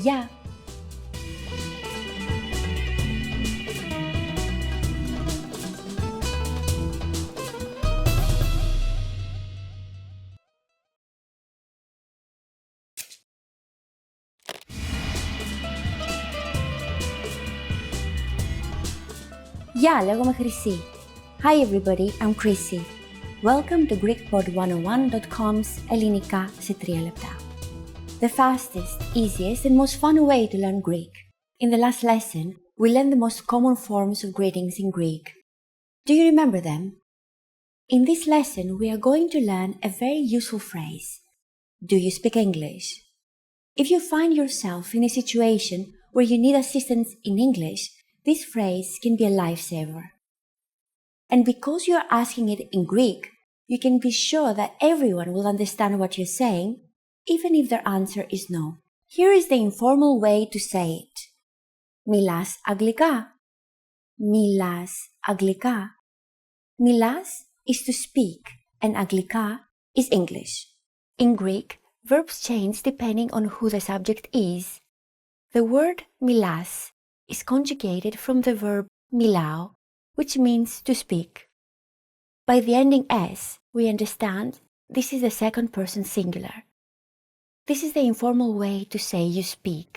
Yeah! Γεια, λέγομαι Χρυσή. Hi everybody, I'm Chrissy. Welcome to GreekPod101.com's Ελληνικά σε 3 λεπτά. The fastest, easiest and most fun way to learn Greek. In the last lesson, we learned the most common forms of greetings in Greek. Do you remember them? In this lesson, we are going to learn a very useful phrase. Do you speak English? If you find yourself in a situation where you need assistance in English, this phrase can be a lifesaver. And because you are asking it in Greek, you can be sure that everyone will understand what you're saying, even if their answer is no. Here is the informal way to say it. Μιλάς αγγλικά. Μιλάς αγγλικά. Μιλάς is to speak, and αγγλικά is English. In Greek, verbs change depending on who the subject is. The word μιλάς is conjugated from the verb μιλάω, which means to speak. By the ending s, we understand this is the second person singular. This is the informal way to say you speak.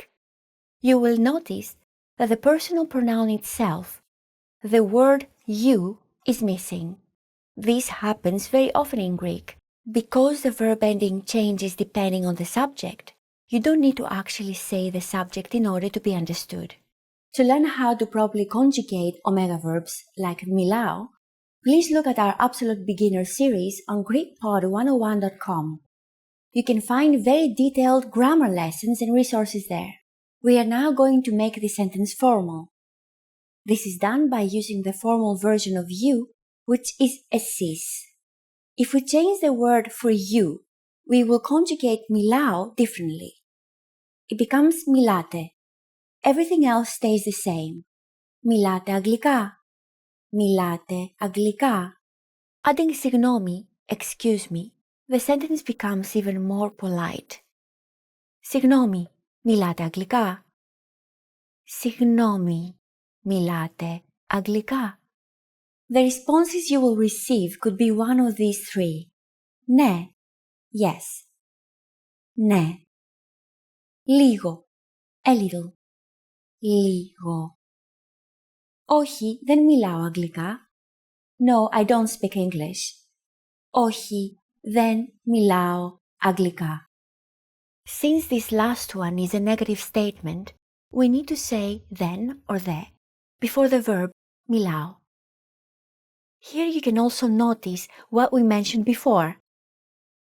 You will notice that the personal pronoun itself, the word you, is missing. This happens very often in Greek. Because the verb ending changes depending on the subject, you don't need to actually say the subject in order to be understood. To learn how to properly conjugate omega verbs like μιλάω, please look at our Absolute Beginner series on GreekPod101.com. You can find very detailed grammar lessons and resources there. We are now going to make this sentence formal. This is done by using the formal version of you, which is εσείς. If we change the word for you, we will conjugate μιλάω differently. It becomes μιλάτε. Everything else stays the same. Μιλάτε αγγλικά. Μιλάτε αγγλικά. Adding συγγνώμη, excuse me, the sentence becomes even more polite. Συγγνώμη, μιλάτε αγγλικά. Συγγνώμη, μιλάτε αγγλικά. The responses you will receive could be one of these three. Ναι, yes. Ναι. Λίγο, a little. Λίγο. Όχι, δεν μιλάω αγγλικά. No, I don't speak English. Όχι, δεν μιλάω αγγλικά. Since this last one is a negative statement, we need to say then or the before the verb μιλάω. Here you can also notice what we mentioned before.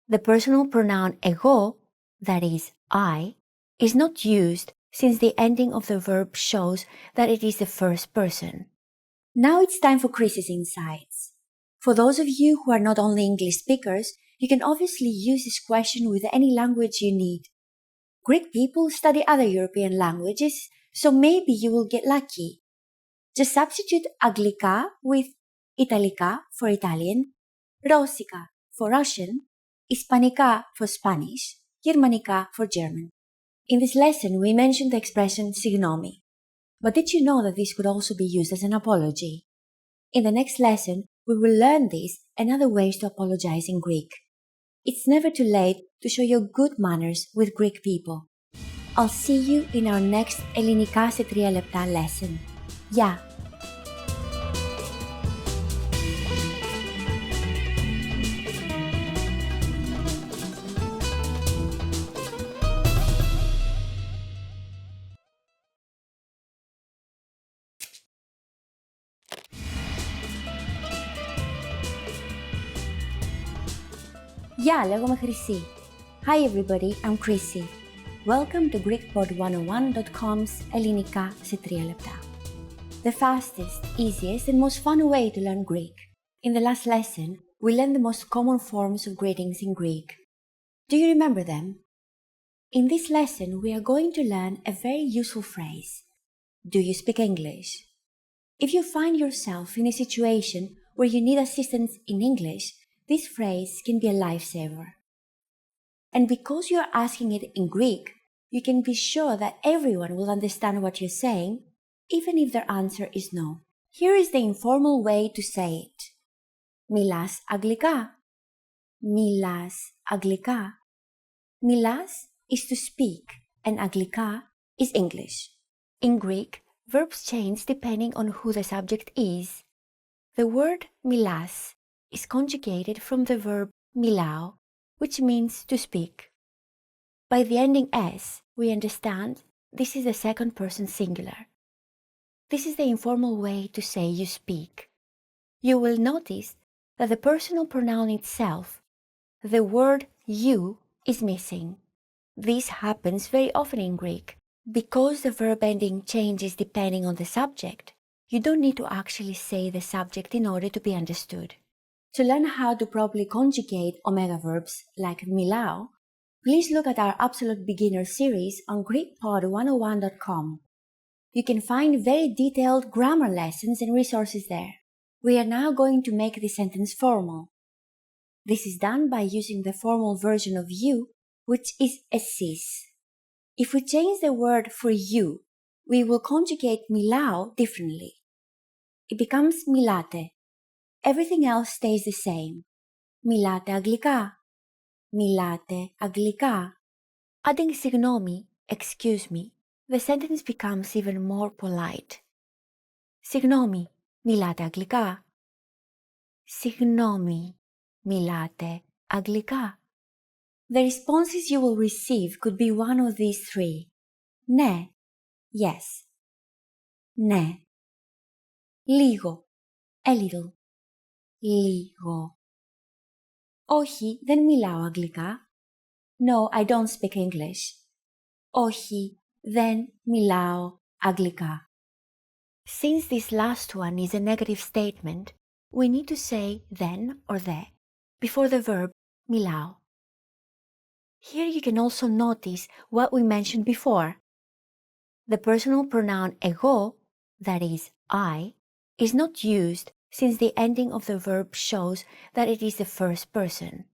The personal pronoun εγώ, that is, I, is not used since the ending of the verb shows that it is the first person. Now it's time for Chris's insights. For those of you who are not only English speakers, you can obviously use this question with any language you need. Greek people study other European languages, so maybe you will get lucky. Just substitute αγγλικά with Italica for Italian, Rossica for Russian, Hispanica for Spanish, Germanica for German. In this lesson, we mentioned the expression συγγνώμη. But did you know that this could also be used as an apology? In the next lesson, we will learn this and other ways to apologize in Greek. It's never too late to show your good manners with Greek people. I'll see you in our next Ελληνικά σε 3 λεπτά lesson. Γεια! Γεια, λέγομαι Χρυσή. Hi everybody, I'm Chrissy. Welcome to GreekPod101.com's ελληνικά σε 3 λεπτά. The fastest, easiest and most fun way to learn Greek. In the last lesson, we learned the most common forms of greetings in Greek. Do you remember them? In this lesson, we are going to learn a very useful phrase. Do you speak English? If you find yourself in a situation where you need assistance in English, this phrase can be a lifesaver. And because you are asking it in Greek, you can be sure that everyone will understand what you're saying, even if their answer is no. Here is the informal way to say it. Μιλάς αγγλικά? Μιλάς αγγλικά? Μιλάς is to speak, and αγγλικά is English. In Greek, verbs change depending on who the subject is. The word μιλάς is conjugated from the verb μιλάω, which means to speak. By the ending s, we understand this is the second person singular. This is the informal way to say you speak. You will notice that the personal pronoun itself, the word you, is missing. This happens very often in Greek. Because the verb ending changes depending on the subject, you don't need to actually say the subject in order to be understood. To learn how to properly conjugate omega verbs like μιλάω, please look at our Absolute Beginner series on GreekPod101.com. You can find very detailed grammar lessons and resources there. We are now going to make the sentence formal. This is done by using the formal version of you, which is εσείς. If we change the word for you, we will conjugate μιλάω differently. It becomes μιλάτε. Everything else stays the same. Μιλάτε αγγλικά. Μιλάτε αγγλικά. Adding συγγνώμη, excuse me, the sentence becomes even more polite. Συγγνώμη, μιλάτε αγγλικά. Συγγνώμη, μιλάτε αγγλικά. The responses you will receive could be one of these three. Ναι, yes. Ναι. Λίγο, a little. Λίγο. Όχι, δεν μιλάω αγγλικά. No, I don't speak English. Όχι, δεν μιλάω αγγλικά. Since this last one is a negative statement, we need to say then or the before the verb μιλάω. Here you can also notice what we mentioned before. The personal pronoun εγώ, that is, I, is not used since the ending of the verb shows that it is the first person.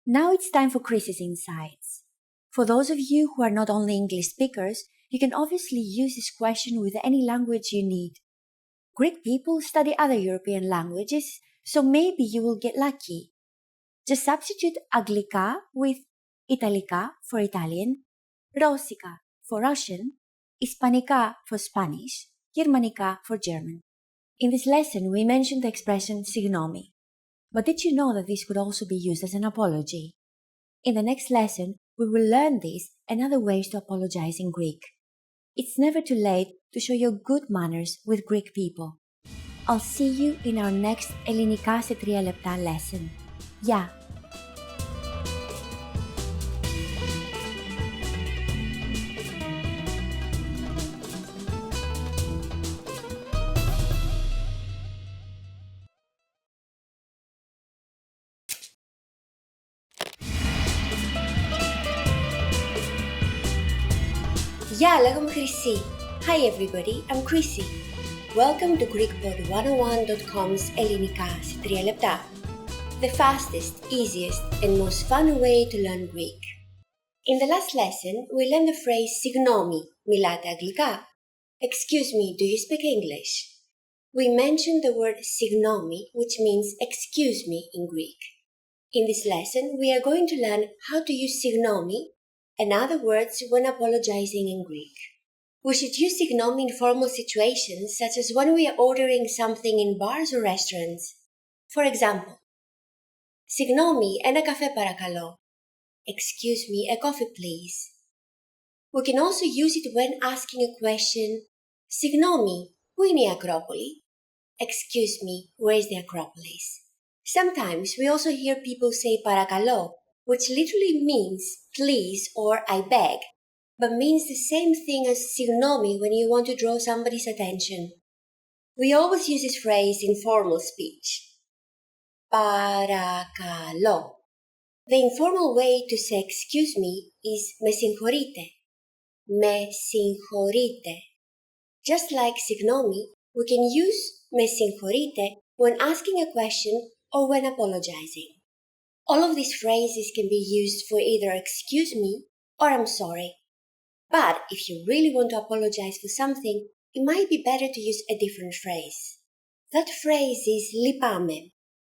Now it's time for Chris's insights. For those of you who are not only English speakers, you can obviously use this question with any language you need. Greek people study other European languages, so maybe you will get lucky. Just substitute αγγλικά with Italica for Italian, Rossica for Russian, Hispanica for Spanish, Germanica for German. In this lesson, we mentioned the expression συγγνώμη. But did you know that this could also be used as an apology? In the next lesson, we will learn this and other ways to apologize in Greek. It's never too late to show your good manners with Greek people. I'll see you in our next ελληνικά σε 3 λεπτά lesson. Γεια! Γεια, λέγομαι Χρυσή. Hi everybody, I'm Chrissy. Welcome to GreekPod101.com's ελληνικά σε 3 λεπτά. The fastest, easiest and most fun way to learn Greek. In the last lesson, we learned the phrase συγγνώμη, μιλάτε αγγλικά. Excuse me, do you speak English? We mentioned the word συγγνώμη, which means excuse me in Greek. In this lesson, we are going to learn how to use συγγνώμη and other words when apologizing in Greek. We should use συγγνώμη in formal situations such as when we are ordering something in bars or restaurants. For example, συγγνώμη, ένα καφέ παρακαλώ. Excuse me, a coffee please. We can also use it when asking a question. συγγνώμη, πού είναι η Ακρόπολη? Excuse me, where is the Acropolis? Sometimes we also hear people say παρακαλώ which literally means please or I beg, but means the same thing as signomi when you want to draw somebody's attention. We always use this phrase in formal speech. Παρακαλώ. The informal way to say excuse me is με συγχωρείτε. Με συγχωρείτε. Just like signomi, we can use με συγχωρείτε when asking a question or when apologizing. All of these phrases can be used for either excuse me or I'm sorry. But if you really want to apologize for something, it might be better to use a different phrase. That phrase is λυπάμαι.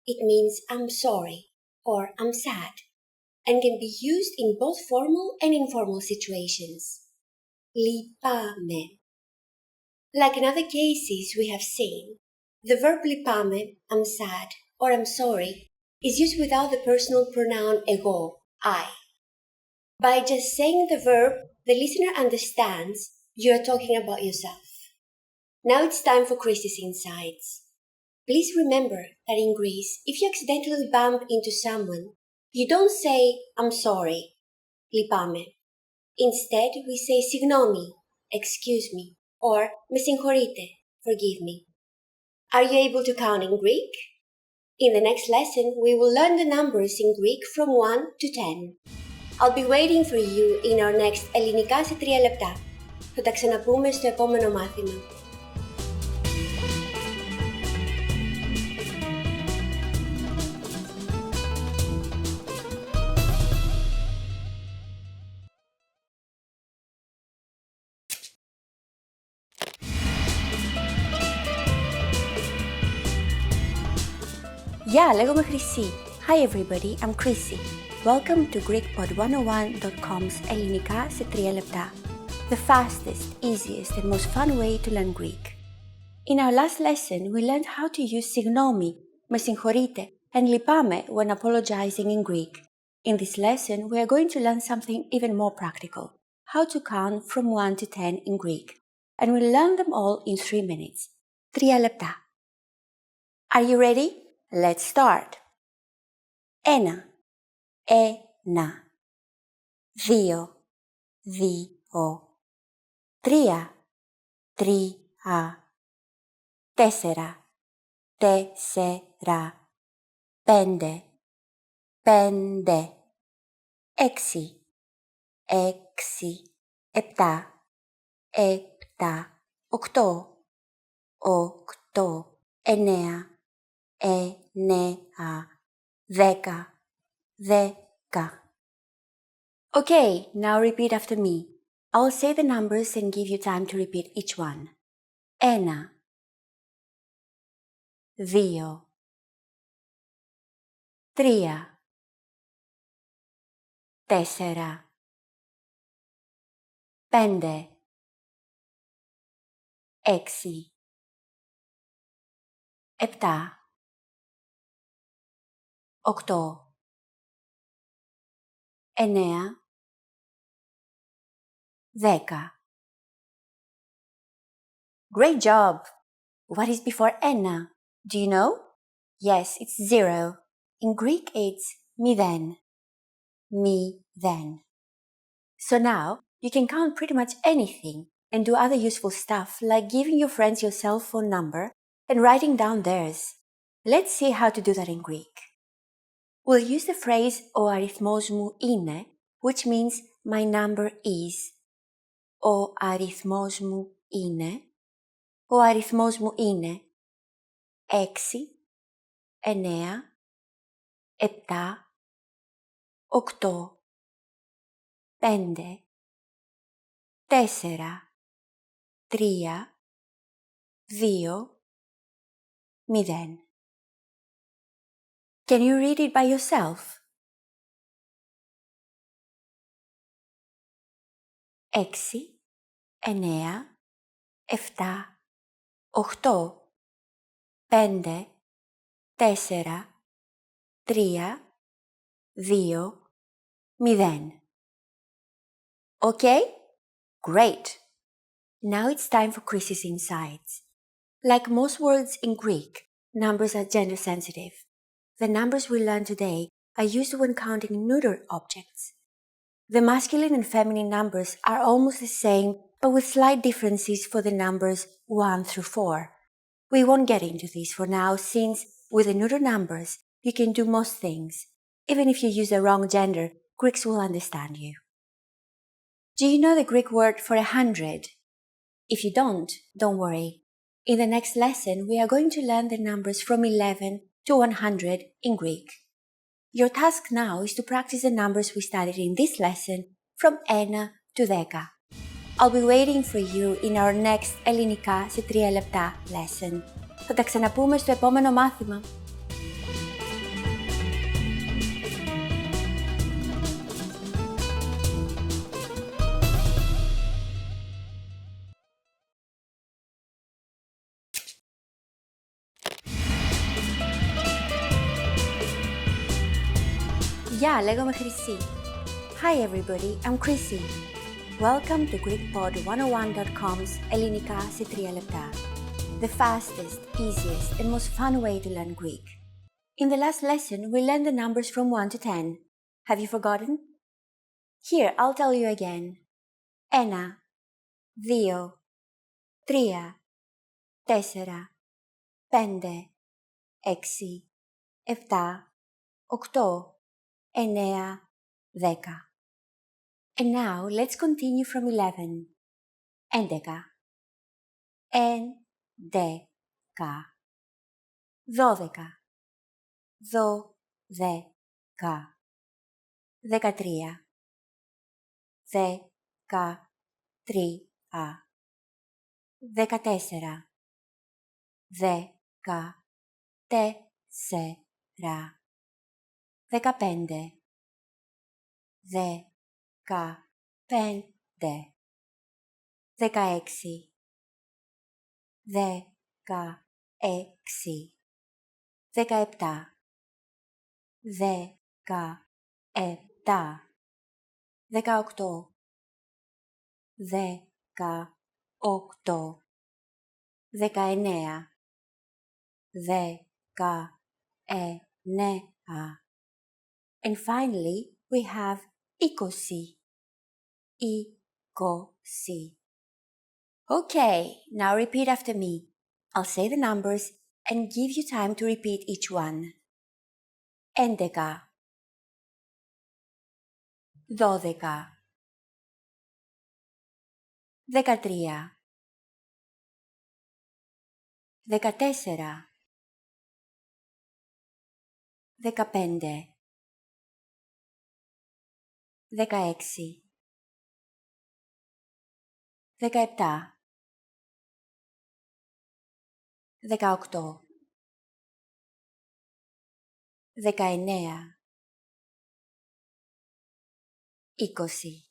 It means I'm sorry or I'm sad and can be used in both formal and informal situations. Λυπάμαι. Like in other cases we have seen, the verb λυπάμαι, I'm sad or I'm sorry, is used without the personal pronoun εγώ, I. By just saying the verb, the listener understands you are talking about yourself. Now it's time for Chrissy's insights. Please remember that in Greece, if you accidentally bump into someone, you don't say, I'm sorry, λυπάμαι. Instead, we say συγγνώμη, excuse me, or με συγχωρείτε, forgive me. Are you able to count in Greek? In the next lesson, we will learn the numbers in Greek from 1 to 10. I'll be waiting for you in our next ελληνικά σε 3 λεπτά. Θα τα ξαναπούμε στο επόμενο μάθημα. Γεια, λέγομαι Χρυσή. Hi everybody, I'm Chrissy. Welcome to GreekPod101.com's ελληνικά σε 3 λεπτά. The fastest, easiest and most fun way to learn Greek. In our last lesson, we learned how to use συγγνώμη, με συγχωρείτε, and λυπάμαι when apologizing in Greek. In this lesson, we are going to learn something even more practical, how to count from 1 to 10 in Greek. And we'll learn them all in 3 minutes. 3 λεπτά. Are you ready? Let's start. 1. 1. 2. 2. 3. 3. 4. 4. 5. 5. 6. 6. 7. 7. 8. 8. 9. 9. 10. 10. Okay, now repeat after me. I'll say the numbers and give you time to repeat each one. 1. 2. 3. 4. 5. 6. 7. 8. 9. 10. Great job! What is before ένα? Do you know? Yes, it's 0. In Greek, it's μηδέν. Μηδέν. So now, you can count pretty much anything and do other useful stuff like giving your friends your cell phone number and writing down theirs. Let's see how to do that in Greek. We'll use the phrase ο αριθμός μου είναι, which means my number is. Ο αριθμός μου είναι. Ο αριθμός μου είναι 6, 9, 7, 8, 5, 4, 3, 2, 0. Can you read it by yourself? 6, 9, 7, 8, 5, 4, 3, 2, 0. Okay? Great! Now it's time for Chrissy's insights. Like most words in Greek, numbers are gender sensitive. The numbers we learn today are used when counting neuter objects. The masculine and feminine numbers are almost the same, but with slight differences for the numbers 1 through 4. We won't get into this for now, since with the neuter numbers, you can do most things. Even if you use the wrong gender, Greeks will understand you. Do you know the Greek word for 100? If you don't worry. In the next lesson, we are going to learn the numbers from 11 to 100 in Greek. Your task now is to practice the numbers we studied in this lesson from 1 to 10. I'll be waiting for you in our next ελληνικά σε 3 λεπτά lesson. Θα τα ξαναπούμε στο επόμενο μάθημα. Γεια, λέγομαι Χρυσή. Hi everybody, I'm Chrissy. Welcome to GreekPod101.com's ελληνικά σε 3 λεπτά. The fastest, easiest and most fun way to learn Greek. In the last lesson, we learned the numbers from 1 to 10. Have you forgotten? Here, I'll tell you again. 1, 2, 3, 4, 5, 6, 7, 8, 9, 10. And now let's continue from 11. 11. 11. 12. 12. 13. 13. 14. 14. 15. 15. 16. 16. 17. 17. 18. 18. 19. 19. And finally, we have 20. 20. Okay, now repeat after me. I'll say the numbers and give you time to repeat each one. 11. 12. 13. 14. 15. 16. 17. 18. 19. 20.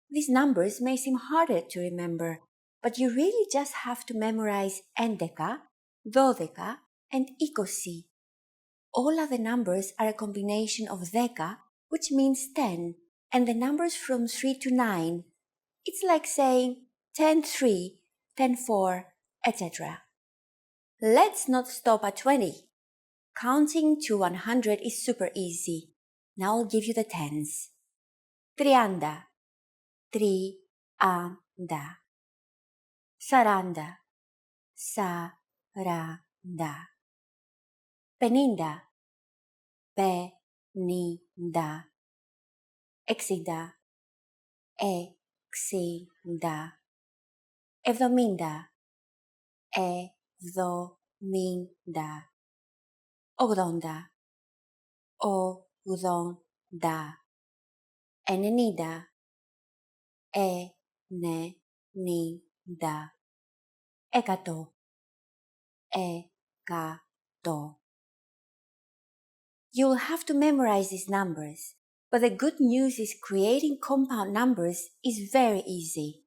These numbers may seem harder to remember, but you really just have to memorize 11, 12, and 20. All other numbers are a combination of 10, which means 10, and the numbers from 3 to 9. It's like saying 10, 3, 10, 4, etc. Let's not stop at 20. Counting to 100 is super easy. Now I'll give you the tens. 30, 30, 40, 40, 50, 50, 60, 60, 70, 70, 80, 80, 90, 90, 100, 100. You'll have to memorize these numbers, but the good news is creating compound numbers is very easy.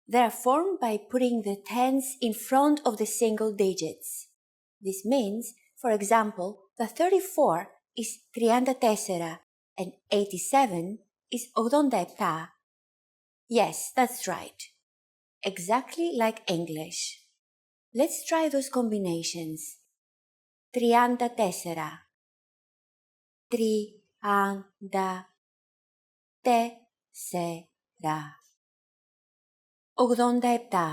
They are formed by putting the tens in front of the single digits. This means, for example, that 34 is 34 and 87 is 87. Yes, that's right. Exactly like English. Let's try those combinations. 34, τριάντα τέσσερα, 87,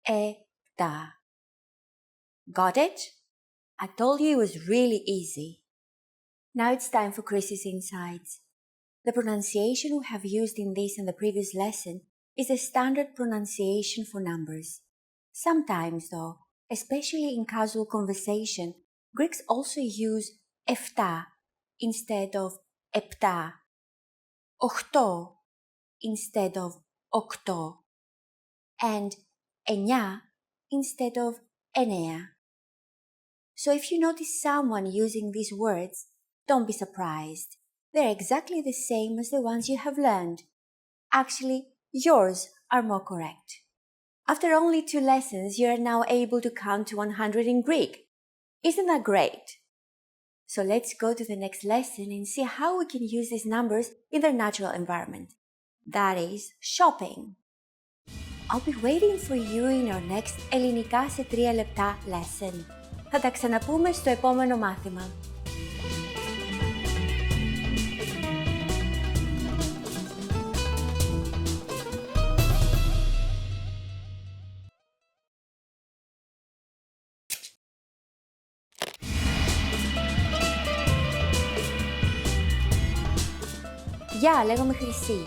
87. Got it? I told you it was really easy. Now it's time for Chris's insights. The pronunciation we have used in this and the previous lesson is a standard pronunciation for numbers. Sometimes, though, especially in casual conversation, Greeks also use efta instead of epta, ochto instead of okto, and ennia instead of enea. So if you notice someone using these words, don't be surprised. They're exactly the same as the ones you have learned. Actually, yours are more correct. After only 2 lessons, you are now able to count to 100 in Greek. Isn't that great? So let's go to the next lesson and see how we can use these numbers in their natural environment. That is, shopping. I'll be waiting for you in our next Ελληνικά σε 3 λεπτά lesson. Θα τα ξαναπούμε στο επόμενο μάθημα. Γεια, λέγομαι Χρυσή.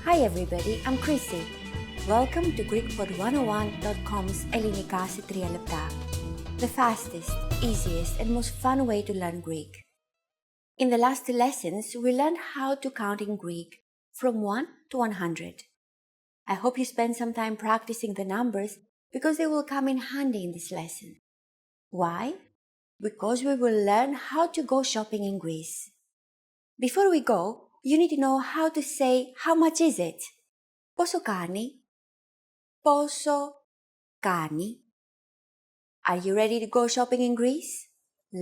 Hi everybody, I'm Chrissy. Welcome to GreekPod101.com's Ελληνικά σε 3 λεπτά. The fastest, easiest and most fun way to learn Greek. In the last 2 lessons, we learned how to count in Greek from 1 to 100. I hope you spend some time practicing the numbers because they will come in handy in this lesson. Why? Because we will learn how to go shopping in Greece. Before we go, you need to know how to say how much is it. Πόσο κάνει? Πόσο κάνει? Are you ready to go shopping in Greece?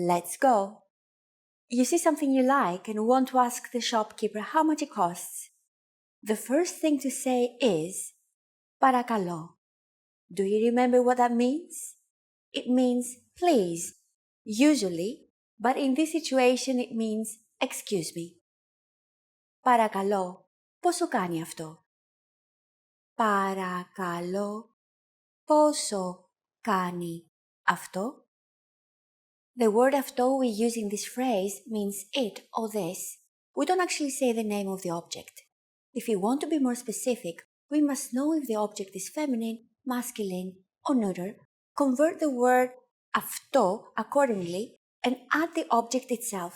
Let's go! You see something you like and want to ask the shopkeeper how much it costs. The first thing to say is παρακαλώ. Do you remember what that means? It means please, usually, but in this situation it means excuse me. Παρακαλώ, πόσο κάνει αυτό? Παρακαλώ, πόσο κάνει αυτό? The word αυτό we use in this phrase means it or this. We don't actually say the name of the object. If you want to be more specific, we must know if the object is feminine, masculine, or neuter, convert the word αυτό accordingly, and add the object itself.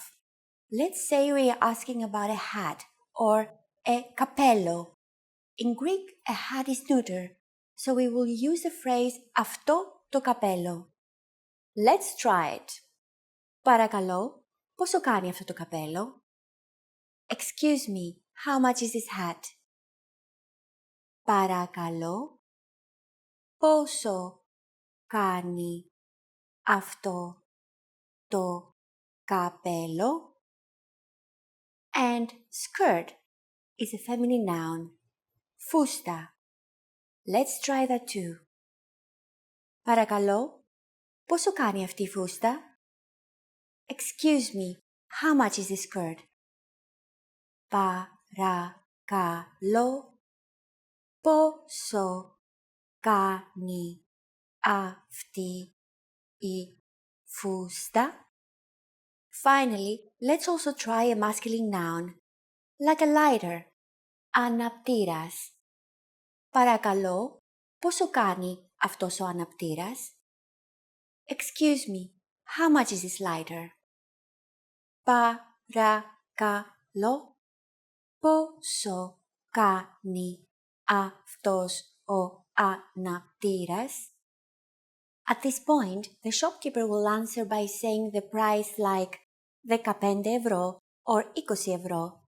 Let's say we are asking about a hat or a καπέλο. In Greek, a hat is neuter, so we will use the phrase αυτό το καπέλο. Let's try it. Παρακαλώ, πόσο κάνει αυτό το καπέλο? Excuse me, how much is this hat? Παρακαλώ, πόσο κάνει αυτό το καπέλο? And skirt is a feminine noun. Φούστα. Let's try that too. Παρακαλώ, πόσο κάνει αυτή η φούστα? Excuse me, how much is this skirt? Παρακαλώ, πόσο κάνει αυτή η φούστα? Finally, let's also try a masculine noun, like a lighter, αναπτήρας. Παρακαλώ, πόσο κάνει αυτός ο αναπτήρας? Excuse me, how much is this lighter? Παρακαλώ, πόσο κάνει αυτός ο αναπτήρας? At this point, the shopkeeper will answer by saying the price like 15 ευρώ or 20 ευρώ.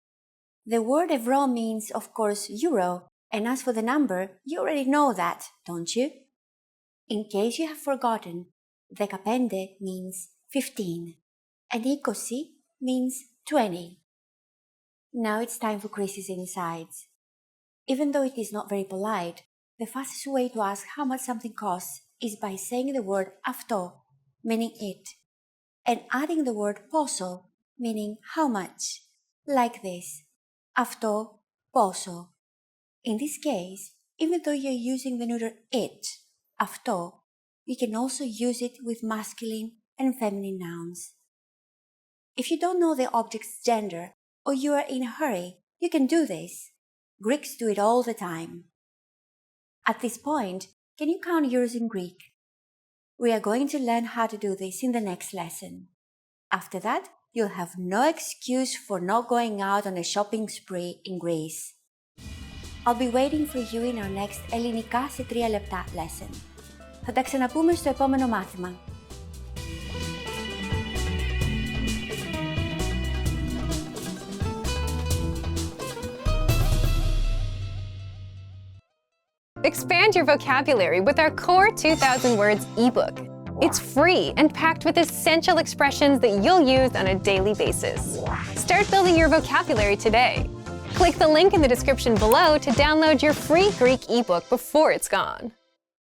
The word ευρώ means, of course, euro, and as for the number, you already know that, don't you? In case you have forgotten, 15 means 15, and 20 means 20. Now it's time for Chris's insights. Even though it is not very polite, the fastest way to ask how much something costs is by saying the word αυτό, meaning it, and adding the word πόσο, meaning how much, like this, αυτό πόσο. In this case, even though you're using the neuter it, αυτό, you can also use it with masculine and feminine nouns. If you don't know the object's gender or you are in a hurry, you can do this. Greeks do it all the time. At this point, can you count euros in Greek? We are going to learn how to do this in the next lesson. After that, you'll have no excuse for not going out on a shopping spree in Greece. I'll be waiting for you in our next ελληνικά σε 3 λεπτά lesson. Θα τα ξαναπούμε στο επόμενο μάθημα. Expand your vocabulary with our Core 2000 Words ebook. It's free and packed with essential expressions that you'll use on a daily basis. Start building your vocabulary today. Click the link in the description below to download your free Greek ebook before it's gone.